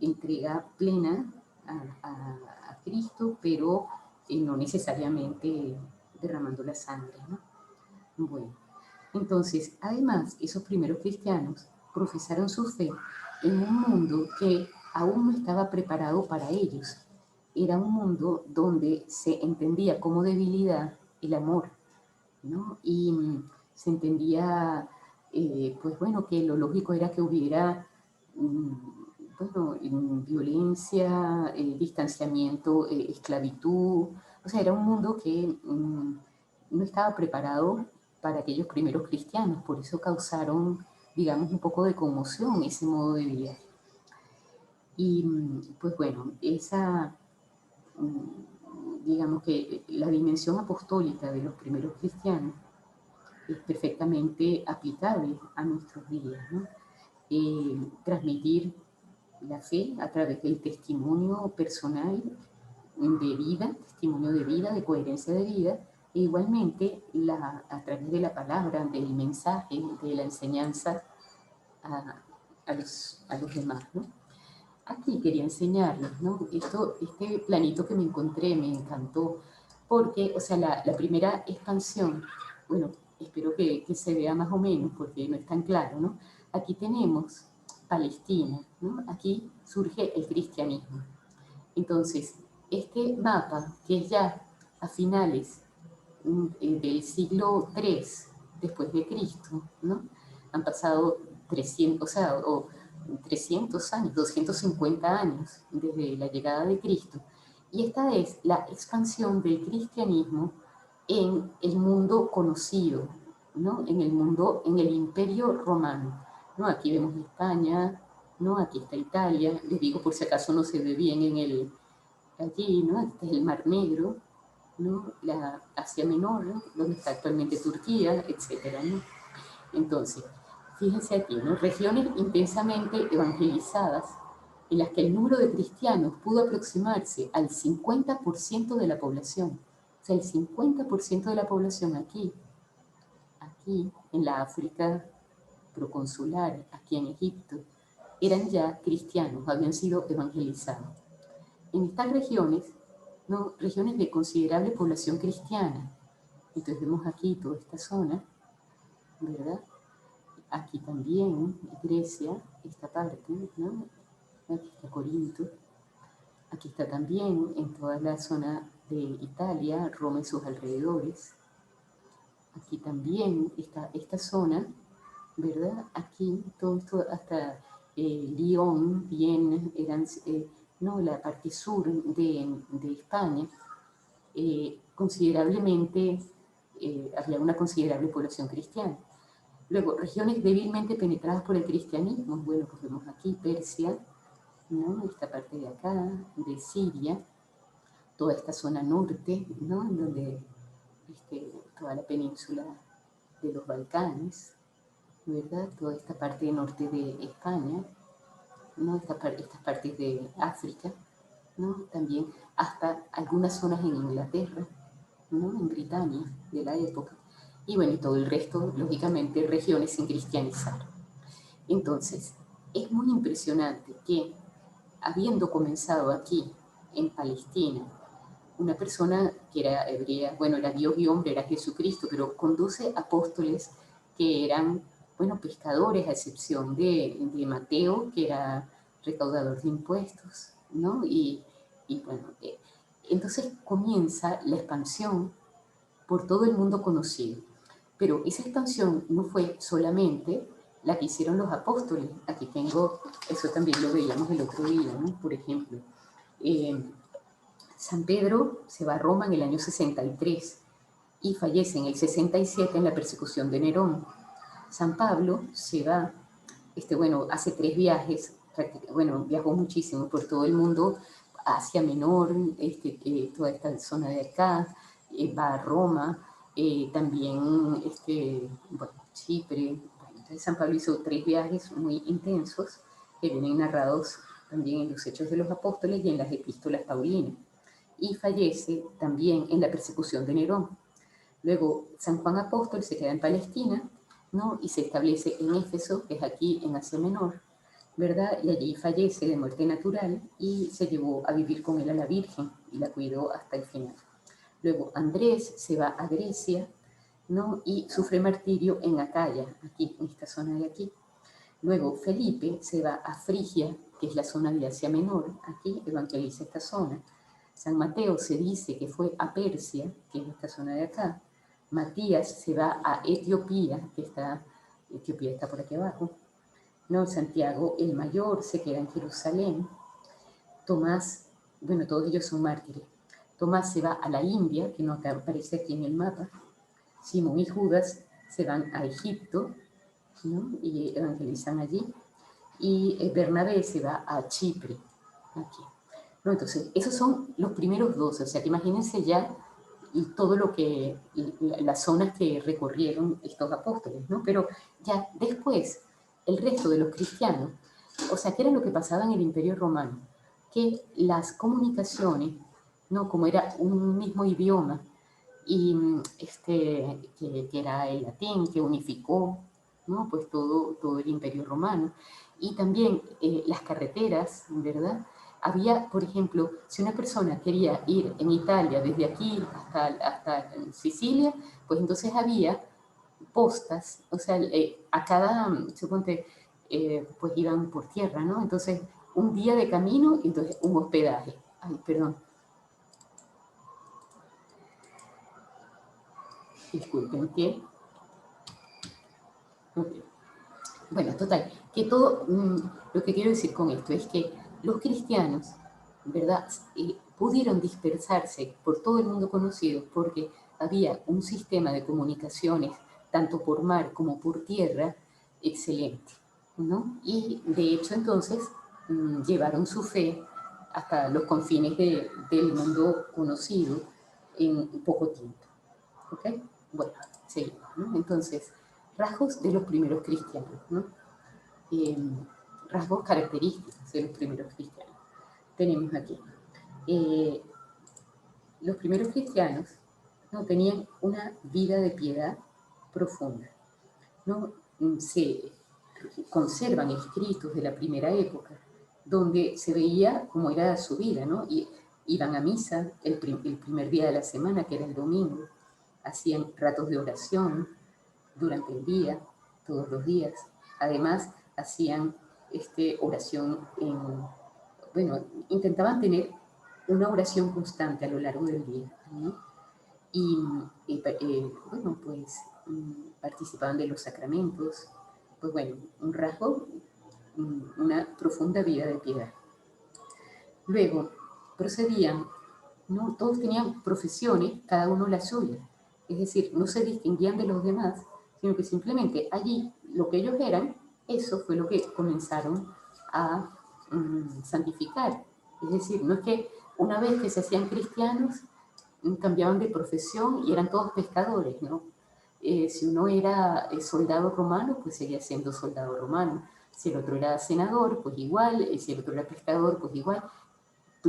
entrega plena a Cristo, pero no necesariamente derramando la sangre, ¿no? Bueno, entonces, además, esos primeros cristianos profesaron su fe en un mundo que aún no estaba preparado para ellos. Era un mundo donde se entendía como debilidad el amor, ¿no? Y se entendía, pues bueno, que lo lógico era que hubiera, bueno, violencia, distanciamiento, esclavitud. O sea, era un mundo que no estaba preparado para aquellos primeros cristianos, por eso causaron, digamos, un poco de conmoción ese modo de vida. Y pues bueno, digamos que la dimensión apostólica de los primeros cristianos es perfectamente aplicable a nuestros días, ¿no? Transmitir la fe a través del testimonio personal de vida, testimonio de vida, de coherencia de vida, e igualmente a través de la palabra, del mensaje, de la enseñanza a los demás, ¿no? Aquí quería enseñarles, ¿no? Este planito que me encontré me encantó, porque, o sea, la primera expansión, bueno, espero que se vea más o menos, porque no es tan claro, ¿no? Aquí tenemos Palestina, ¿no? Aquí surge el cristianismo. Entonces, este mapa, que es ya a finales del siglo III después de Cristo, ¿no? Han pasado 300, o sea, 300 años, 250 años desde la llegada de Cristo. Y esta es la expansión del cristianismo en el mundo conocido, ¿no? En el mundo, en el Imperio Romano, ¿no? Aquí vemos España, ¿no? Aquí está Italia, les digo por si acaso no se ve bien allí, ¿no? Este es el Mar Negro, ¿no? La Asia Menor, ¿no? Donde está actualmente Turquía, etcétera, ¿no? Entonces, fíjense aquí, ¿no? Regiones intensamente evangelizadas en las que el número de cristianos pudo aproximarse al 50% de la población. O sea, el 50% de la población aquí en la África proconsular, aquí en Egipto, eran ya cristianos, habían sido evangelizados. En estas regiones, ¿no? Regiones de considerable población cristiana. Entonces vemos aquí toda esta zona, ¿verdad? Aquí también, Grecia, esta parte, ¿no? Aquí está Corinto. Aquí está también en toda la zona de Italia, Roma y sus alrededores. Aquí también está esta zona, ¿verdad? Aquí, todo esto hasta Lyon, Viena, eran, no, la parte sur de España, considerablemente, había una considerable población cristiana. Luego, regiones débilmente penetradas por el cristianismo, bueno, pues vemos aquí Persia, ¿no? Esta parte de acá, de Siria, toda esta zona norte, ¿no? Donde toda la península de los Balcanes, ¿verdad? Toda esta parte norte de España, ¿no? Estas partes de África, ¿no? También hasta algunas zonas en Inglaterra, ¿no? En Britania de la época. Y bueno, y todo el resto, lógicamente, regiones sin cristianizar. Entonces, es muy impresionante que, habiendo comenzado aquí, en Palestina, una persona que era hebrea, bueno, era Dios y hombre, era Jesucristo, pero con 12 apóstoles que eran, bueno, pescadores, a excepción de Mateo, que era recaudador de impuestos, ¿no? Y bueno, entonces comienza la expansión por todo el mundo conocido. Pero esa expansión no fue solamente la que hicieron los apóstoles. Aquí tengo, eso también lo veíamos el otro día, ¿no? Por ejemplo, eh, San Pedro se va a Roma en el año 63 y fallece en el 67 en la persecución de Nerón. San Pablo se va, bueno, hace 3 viajes, bueno, viajó muchísimo por todo el mundo, Asia Menor, toda esta zona de acá, va a Roma, también, bueno, Chipre. Bueno, entonces San Pablo hizo 3 viajes muy intensos que vienen narrados también en los Hechos de los Apóstoles y en las Epístolas Paulinas. Y fallece también en la persecución de Nerón. Luego, San Juan Apóstol se queda en Palestina, ¿no? Y se establece en Éfeso, que es aquí en Asia Menor, ¿verdad? Y allí fallece de muerte natural y se llevó a vivir con él a la Virgen y la cuidó hasta el final. Luego, Andrés se va a Grecia, ¿no? Y sufre martirio en Acaya, aquí, en esta zona de aquí. Luego, Felipe se va a Frigia, que es la zona de Asia Menor, aquí evangeliza esta zona. San Mateo se dice que fue a Persia, que es esta zona de acá. Matías se va a Etiopía, Etiopía está por aquí abajo. No, Santiago el Mayor se queda en Jerusalén. Tomás, bueno, todos ellos son mártires. Tomás se va a la India, que no aparece aquí en el mapa. Simón y Judas se van a Egipto, ¿no? Y evangelizan allí. Y Bernabé se va a Chipre, aquí. ¿No? Entonces, esos son los primeros 12, o sea que imagínense ya todo lo que, las zonas que recorrieron estos apóstoles, ¿no? Pero ya después, el resto de los cristianos, o sea, ¿qué era lo que pasaba en el Imperio Romano? Que las comunicaciones, ¿no? Como era un mismo idioma, y que era el latín, que unificó, ¿no? Pues todo el Imperio Romano. Y también las carreteras, ¿verdad? Había, por ejemplo, si una persona quería ir en Italia desde aquí hasta Sicilia, pues entonces había postas, o sea, a cada, suponte, pues iban por tierra, ¿no? Entonces, un día de camino, entonces un hospedaje. Ay, perdón, disculpen, ¿qué? Okay. Bueno, total. que todo, lo que quiero decir con esto es que los cristianos, ¿verdad? Pudieron dispersarse por todo el mundo conocido porque había un sistema de comunicaciones, tanto por mar como por tierra, excelente, ¿no? Y de hecho entonces llevaron su fe hasta los confines del mundo conocido en poco tiempo. ¿Ok? Bueno, seguimos, ¿no? Entonces, rasgos de los primeros cristianos, ¿no? Eh, rasgos característicos de los primeros cristianos. Tenemos aquí. eh, los primeros cristianos no tenían una vida de piedad profunda. ¿No? Se conservan escritos de la primera época donde se veía cómo era su vida, ¿no? Y iban a misa el primer día de la semana, que era el domingo, hacían ratos de oración durante el día, todos los días. Además, hacían oración bueno, intentaban tener una oración constante a lo largo del día, ¿no? Y, bueno, pues participaban de los sacramentos, pues bueno, un rasgo, una profunda vida de piedad. Luego procedían, ¿no? Todos tenían profesiones, cada uno la suya, es decir, no se distinguían de los demás, sino que simplemente allí lo que ellos eran, eso fue lo que comenzaron a santificar. Es decir, no es que una vez que se hacían cristianos, cambiaban de profesión y eran todos pescadores, ¿no? Si uno era soldado romano, pues seguía siendo soldado romano. Si el otro era senador, pues igual. Si el otro era pescador, pues igual.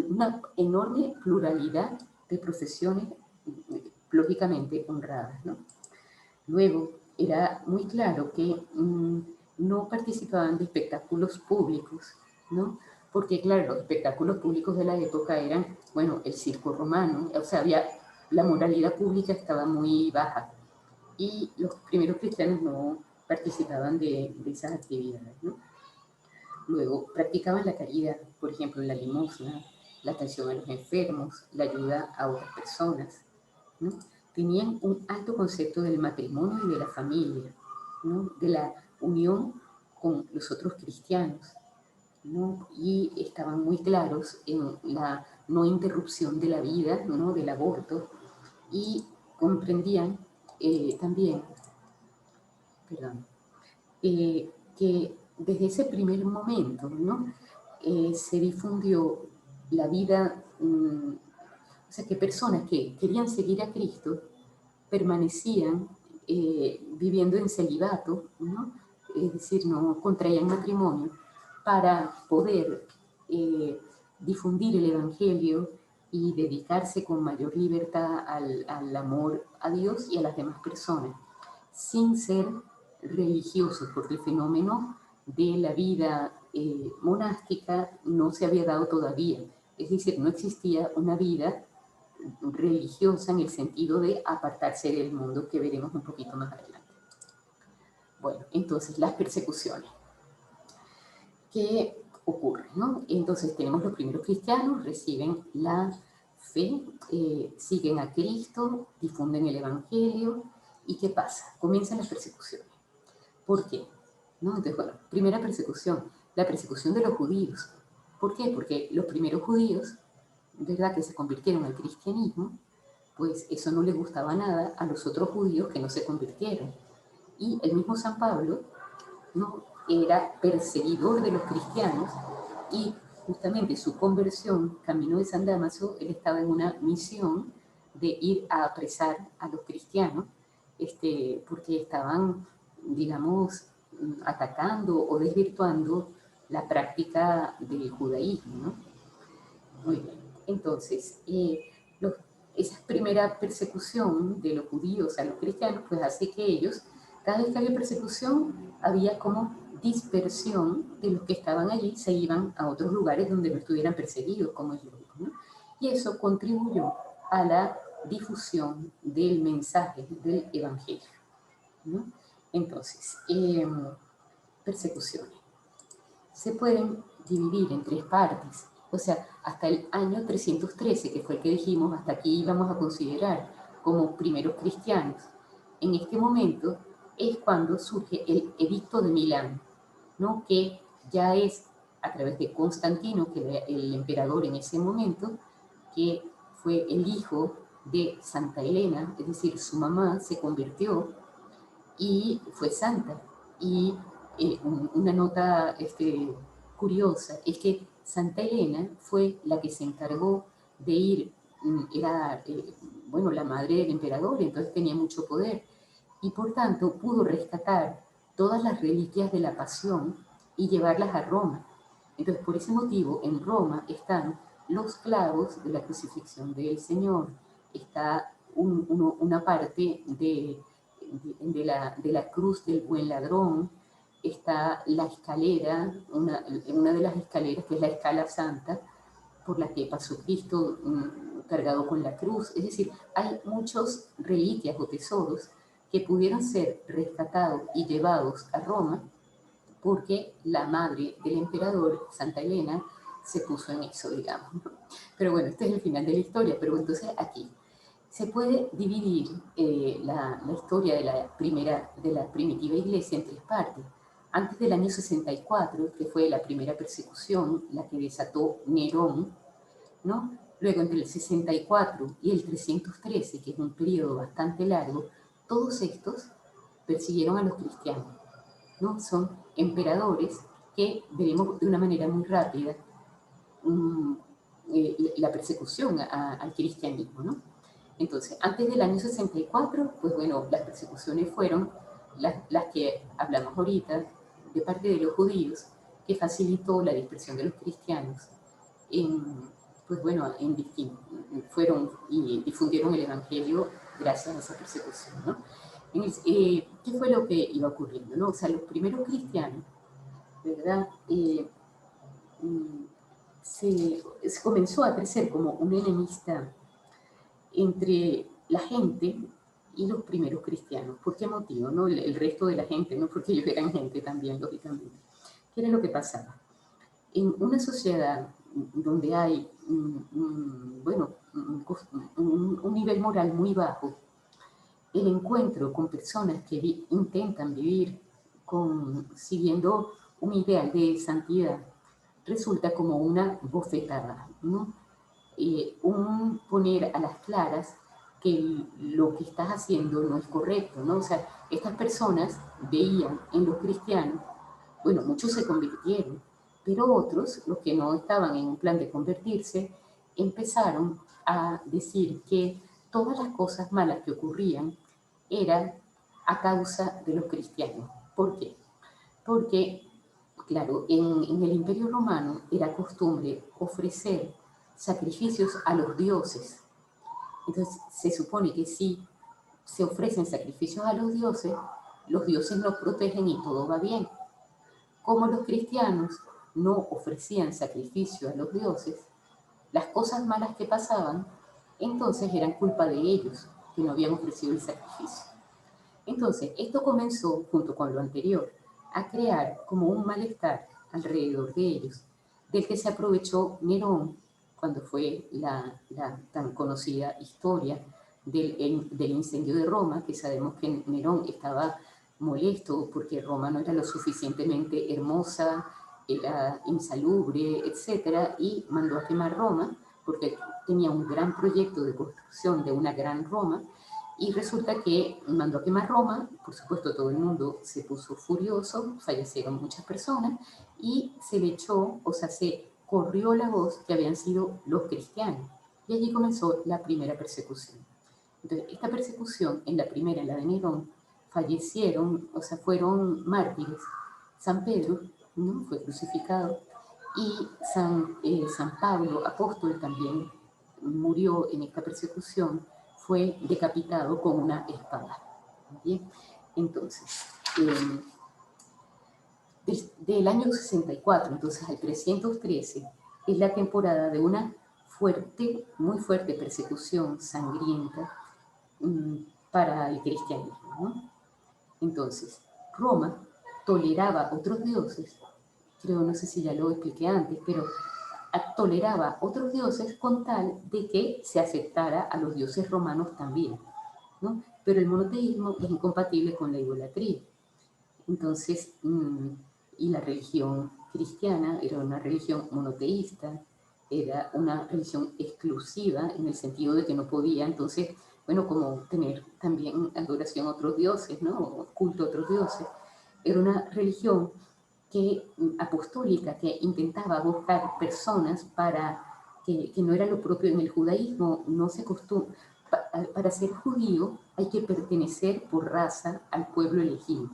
Una enorme pluralidad de profesiones lógicamente honradas, ¿no? Luego, era muy claro que no participaban de espectáculos públicos, ¿no? Porque, claro, los espectáculos públicos de la época eran, bueno, el circo romano, o sea, la moralidad pública estaba muy baja y los primeros cristianos no participaban de esas actividades, ¿no? Luego, practicaban la caridad, por ejemplo, la limosna, la atención a los enfermos, la ayuda a otras personas, ¿no? Tenían un alto concepto del matrimonio y de la familia, ¿no? De la unión con los otros cristianos, ¿no? Y estaban muy claros en la no interrupción de la vida, ¿no? Del aborto, y comprendían también, perdón, que desde ese primer momento, ¿no? Se difundió la vida, o sea, que personas que querían seguir a Cristo permanecían viviendo en celibato, ¿no? Es decir, no contraían matrimonio para poder difundir el Evangelio y dedicarse con mayor libertad al amor a Dios y a las demás personas, sin ser religiosos, porque el fenómeno de la vida monástica no se había dado todavía. Es decir, no existía una vida religiosa en el sentido de apartarse del mundo, que veremos un poquito más adelante. Bueno, entonces las persecuciones. ¿Qué ocurre, no? Entonces tenemos los primeros cristianos, reciben la fe, siguen a Cristo, difunden el Evangelio. ¿Y qué pasa? Comienzan las persecuciones. ¿Por qué? ¿No? Entonces, bueno, primera persecución, la persecución de los judíos. ¿Por qué? Porque los primeros judíos, ¿verdad?, que se convirtieron al cristianismo, pues eso no les gustaba nada a los otros judíos que no se convirtieron. Y el mismo San Pablo, ¿no?, era perseguidor de los cristianos y justamente su conversión, camino de San Dámaso, él estaba en una misión de ir a apresar a los cristianos, porque estaban, digamos, atacando o desvirtuando la práctica del judaísmo, ¿no? Muy bien. Entonces, esa primera persecución de los judíos a los cristianos, pues hace que ellos, cada vez que había persecución, había como dispersión de los que estaban allí, se iban a otros lugares donde no estuvieran perseguidos, como yo digo, ¿no? Y eso contribuyó a la difusión del mensaje del Evangelio, ¿no? Entonces, persecuciones se pueden dividir en tres partes. O sea, hasta el año 313, que fue el que dijimos, hasta aquí íbamos a considerar como primeros cristianos. En este momento es cuando surge el Edicto de Milán, ¿no? Que ya es a través de Constantino, que era el emperador en ese momento, que fue el hijo de Santa Elena, es decir, su mamá se convirtió y fue santa. Y una nota curiosa es que Santa Elena fue la que se encargó de ir, era, bueno, la madre del emperador, entonces tenía mucho poder, y por tanto pudo rescatar todas las reliquias de la pasión y llevarlas a Roma. Entonces, por ese motivo, en Roma están los clavos de la crucifixión del Señor, está una parte de la cruz del buen ladrón, está la escalera, una de las escaleras que es la escala santa, por la que pasó Cristo cargado con la cruz. Es decir, hay muchas reliquias o tesoros que pudieron ser rescatados y llevados a Roma porque la madre del emperador, Santa Elena, se puso en eso, digamos. Pero bueno, este es el final de la historia, pero entonces aquí se puede dividir la historia de la primitiva iglesia en tres partes. Antes del año 64, que fue la primera persecución, la que desató Nerón, ¿no? Luego, entre el 64 y el 313, que es un periodo bastante largo, todos estos persiguieron a los cristianos, ¿no? Son emperadores que veremos de una manera muy rápida la persecución al cristianismo, ¿no? Entonces, antes del año 64, pues bueno, las persecuciones fueron las que hablamos ahorita de parte de los judíos, que facilitó la dispersión de los cristianos en, pues bueno, fueron y difundieron el Evangelio gracias a esa persecución, ¿no? ¿Qué fue lo que iba ocurriendo, no? O sea, los primeros cristianos, ¿verdad? Mm, se comenzó a crecer como un enemistad entre la gente y los primeros cristianos. ¿Por qué motivo? No? El resto de la gente, no porque ellos eran gente también, lógicamente. ¿Qué era lo que pasaba? En una sociedad donde hay bueno, un nivel moral muy bajo, el encuentro con personas que intentan vivir siguiendo un ideal de santidad resulta como una bofetada, ¿no? Un poner a las claras que lo que estás haciendo no es correcto, ¿no? O sea, estas personas veían en los cristianos, bueno, muchos se convirtieron, pero otros, los que no estaban en un plan de convertirse, empezaron a decir que todas las cosas malas que ocurrían eran a causa de los cristianos. ¿Por qué? Porque, claro, en el Imperio Romano era costumbre ofrecer sacrificios a los dioses. Entonces, se supone que si se ofrecen sacrificios a los dioses nos protegen y todo va bien. Como los cristianos no ofrecían sacrificio a los dioses, las cosas malas que pasaban, entonces eran culpa de ellos, que no habían ofrecido el sacrificio. Entonces, esto comenzó, junto con lo anterior, a crear como un malestar alrededor de ellos, del que se aprovechó Nerón cuando fue la tan conocida historia del incendio de Roma, que sabemos que Nerón estaba molesto porque Roma no era lo suficientemente hermosa, era insalubre, etcétera, y mandó a quemar Roma porque tenía un gran proyecto de construcción de una gran Roma, y resulta que mandó a quemar Roma, por supuesto todo el mundo se puso furioso, fallecieron muchas personas y se le echó, o sea, se corrió la voz que habían sido los cristianos. Y allí comenzó la primera persecución. Entonces, esta persecución, en la primera, en la de Nerón, fallecieron, o sea, fueron mártires. San Pedro, ¿no? Fue crucificado, y San Pablo, apóstol, también murió en esta persecución, fue decapitado con una espada. ¿Bien? Entonces, del año 64 entonces al 313 es la temporada de una fuerte, muy fuerte persecución sangrienta para el cristianismo, ¿no? Entonces, Roma toleraba otros dioses, creo, no sé si ya lo expliqué antes, pero toleraba otros dioses con tal de que se aceptara a los dioses romanos también, ¿no? Pero el monoteísmo es incompatible con la idolatría. Entonces, y la religión cristiana era una religión monoteísta, era una religión exclusiva en el sentido de que no podía, entonces, bueno, como tener también adoración a otros dioses, ¿no? O culto a otros dioses. Era una religión apostólica que intentaba buscar personas que no era lo propio en el judaísmo, no se acostumbra. Para ser judío hay que pertenecer por raza al pueblo elegido.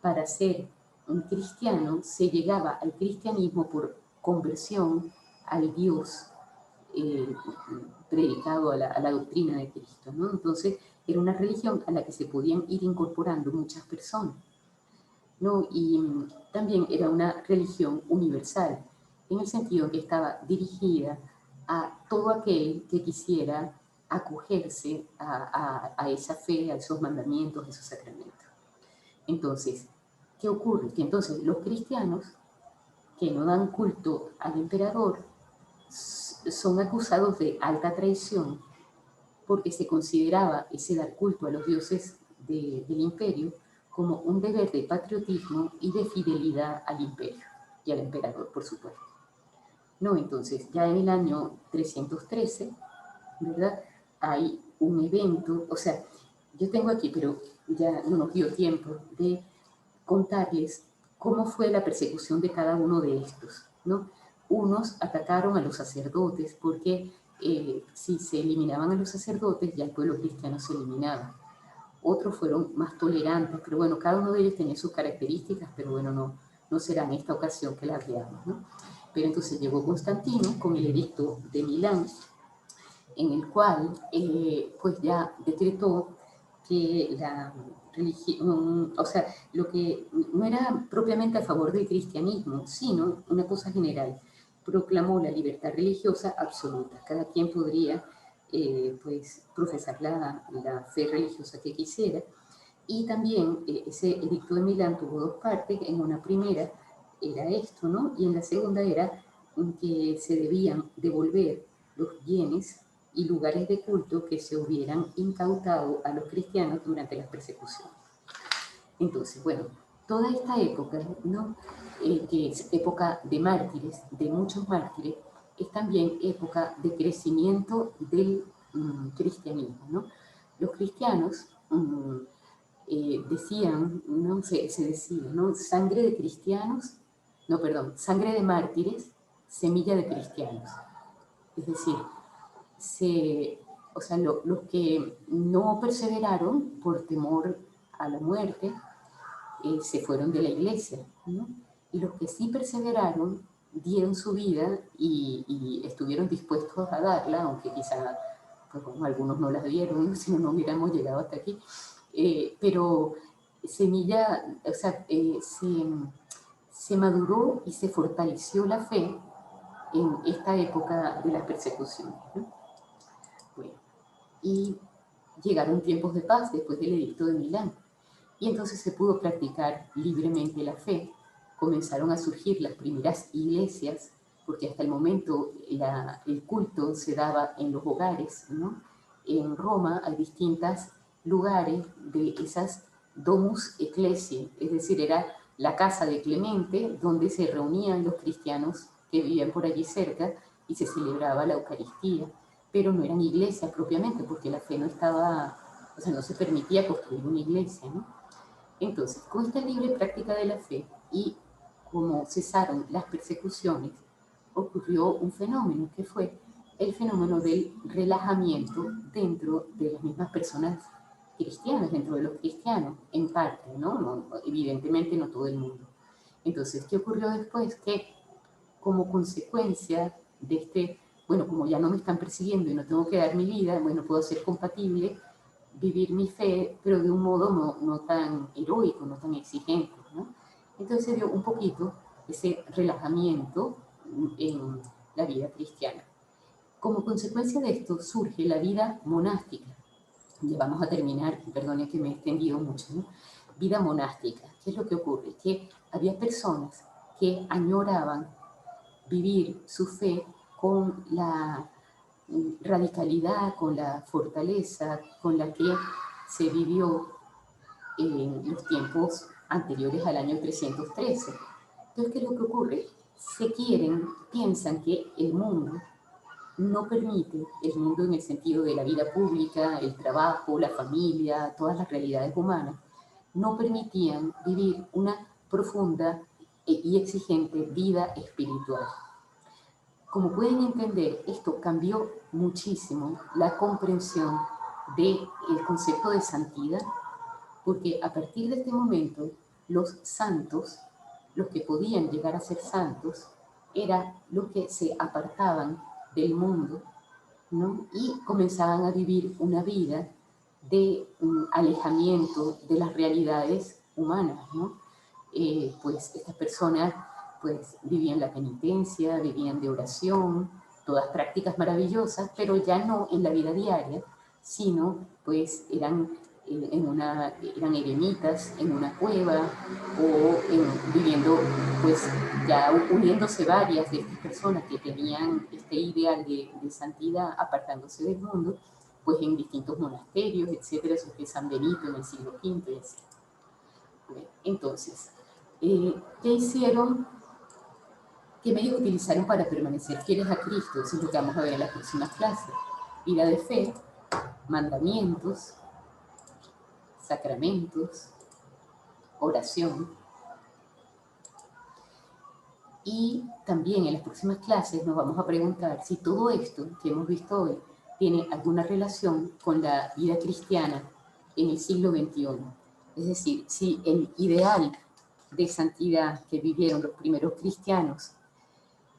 Para ser un cristiano se llegaba al cristianismo por conversión al Dios eh, predicado a la doctrina de Cristo, ¿no? Entonces era una religión a la que se podían ir incorporando muchas personas, ¿no? Y también era una religión universal, en el sentido que estaba dirigida a todo aquel que quisiera acogerse a esa fe, a esos mandamientos, a esos sacramentos. Entonces, ¿qué ocurre? Que entonces los cristianos que no dan culto al emperador son acusados de alta traición porque se consideraba ese dar culto a los dioses del imperio como un deber de patriotismo y de fidelidad al imperio y al emperador, por supuesto. No, entonces, ya en el año 313, ¿verdad? Hay un evento, o sea, yo tengo aquí, pero ya no nos dio tiempo de contarles cómo fue la persecución de cada uno de estos, ¿no? Unos atacaron a los sacerdotes porque si se eliminaban a los sacerdotes, ya el pueblo cristiano se eliminaba. Otros fueron más tolerantes, pero bueno, cada uno de ellos tenía sus características, pero bueno, no será en esta ocasión que las veamos, ¿no? Pero entonces llegó Constantino con el edicto de Milán, en el cual pues ya decretó que la religión, o sea, lo que no era propiamente a favor del cristianismo, sino una cosa general, proclamó la libertad religiosa absoluta. Cada quien podría pues profesar la fe religiosa que quisiera. Y también ese edicto de Milán tuvo dos partes. En una primera era esto, ¿no? Y en la segunda era que se debían devolver los bienes y lugares de culto que se hubieran incautado a los cristianos durante las persecuciones. Entonces, bueno, toda esta época, ¿no? Que es época de mártires, de muchos mártires, es también época de crecimiento del cristianismo, ¿no? Los cristianos decían, ¿no? Se decía, ¿no? Sangre de cristianos, no, perdón, sangre de mártires, semilla de cristianos. Es decir, o sea, los que no perseveraron por temor a la muerte se fueron de la iglesia, ¿no? Y los que sí perseveraron dieron su vida y estuvieron dispuestos a darla, aunque quizá pues, bueno, algunos no la dieron, si no, no hubiéramos llegado hasta aquí. Pero semilla, o sea, se maduró y se fortaleció la fe en esta época de las persecuciones, ¿no? Bueno, y llegaron tiempos de paz después del edicto de Milán. Y entonces se pudo practicar libremente la fe. Comenzaron a surgir las primeras iglesias, porque hasta el momento el culto se daba en los hogares, ¿no? En Roma hay distintos lugares de esas domus ecclesiae, es decir, era la casa de Clemente, donde se reunían los cristianos que vivían por allí cerca y se celebraba la Eucaristía, pero no eran iglesias propiamente, porque la fe no estaba, o sea, no se permitía construir una iglesia, ¿no? Entonces, con esta libre práctica de la fe y como cesaron las persecuciones, ocurrió un fenómeno que fue el fenómeno del relajamiento dentro de las mismas personas cristianas, dentro de los cristianos, en parte, ¿no? Evidentemente no todo el mundo. Entonces, ¿qué ocurrió después? Que como consecuencia de bueno, como ya no me están persiguiendo y no tengo que dar mi vida, bueno, puedo ser compatible, vivir mi fe, pero de un modo no tan heroico, no tan exigente, ¿no? Entonces se dio un poquito ese relajamiento en la vida cristiana. Como consecuencia de esto surge la vida monástica. Ya vamos a terminar, perdone que me he extendido mucho, ¿no? Vida monástica. ¿Qué es lo que ocurre? Que había personas que añoraban vivir su fe con la radicalidad, con la fortaleza con la que se vivió en los tiempos anteriores al año 313. Entonces, ¿qué es lo que ocurre? Piensan que el mundo no permite, el mundo en el sentido de la vida pública, el trabajo, la familia, todas las realidades humanas, no permitían vivir una profunda y exigente vida espiritual. Como pueden entender, esto cambió muchísimo la comprensión del concepto de santidad, porque a partir de este momento, los santos, los que podían llegar a ser santos, eran los que se apartaban del mundo, ¿no? Y comenzaban a vivir una vida de alejamiento de las realidades humanas, ¿no? Pues estas personas pues vivían la penitencia, vivían de oración, todas prácticas maravillosas, pero ya no en la vida diaria, sino pues eran eremitas en una cueva viviendo, pues ya uniéndose varias de estas personas que tenían este ideal de santidad, apartándose del mundo, pues en distintos monasterios, etcétera, eso que San Benito en el siglo V, etc. Entonces, ¿qué hicieron? ¿Qué medios utilizaron para permanecer fieles a Cristo? Eso es lo que vamos a ver en las próximas clases. Vida de fe, mandamientos, sacramentos, oración. Y también en las próximas clases nos vamos a preguntar si todo esto que hemos visto hoy tiene alguna relación con la vida cristiana en el siglo XXI. Es decir, si el ideal de santidad que vivieron los primeros cristianos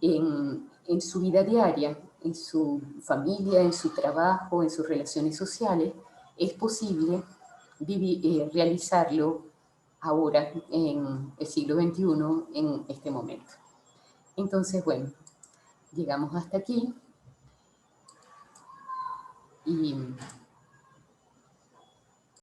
en su vida diaria, en su familia, en su trabajo, en sus relaciones sociales, es posible realizarlo ahora en el siglo XXI, en este momento. Entonces, bueno, llegamos hasta aquí y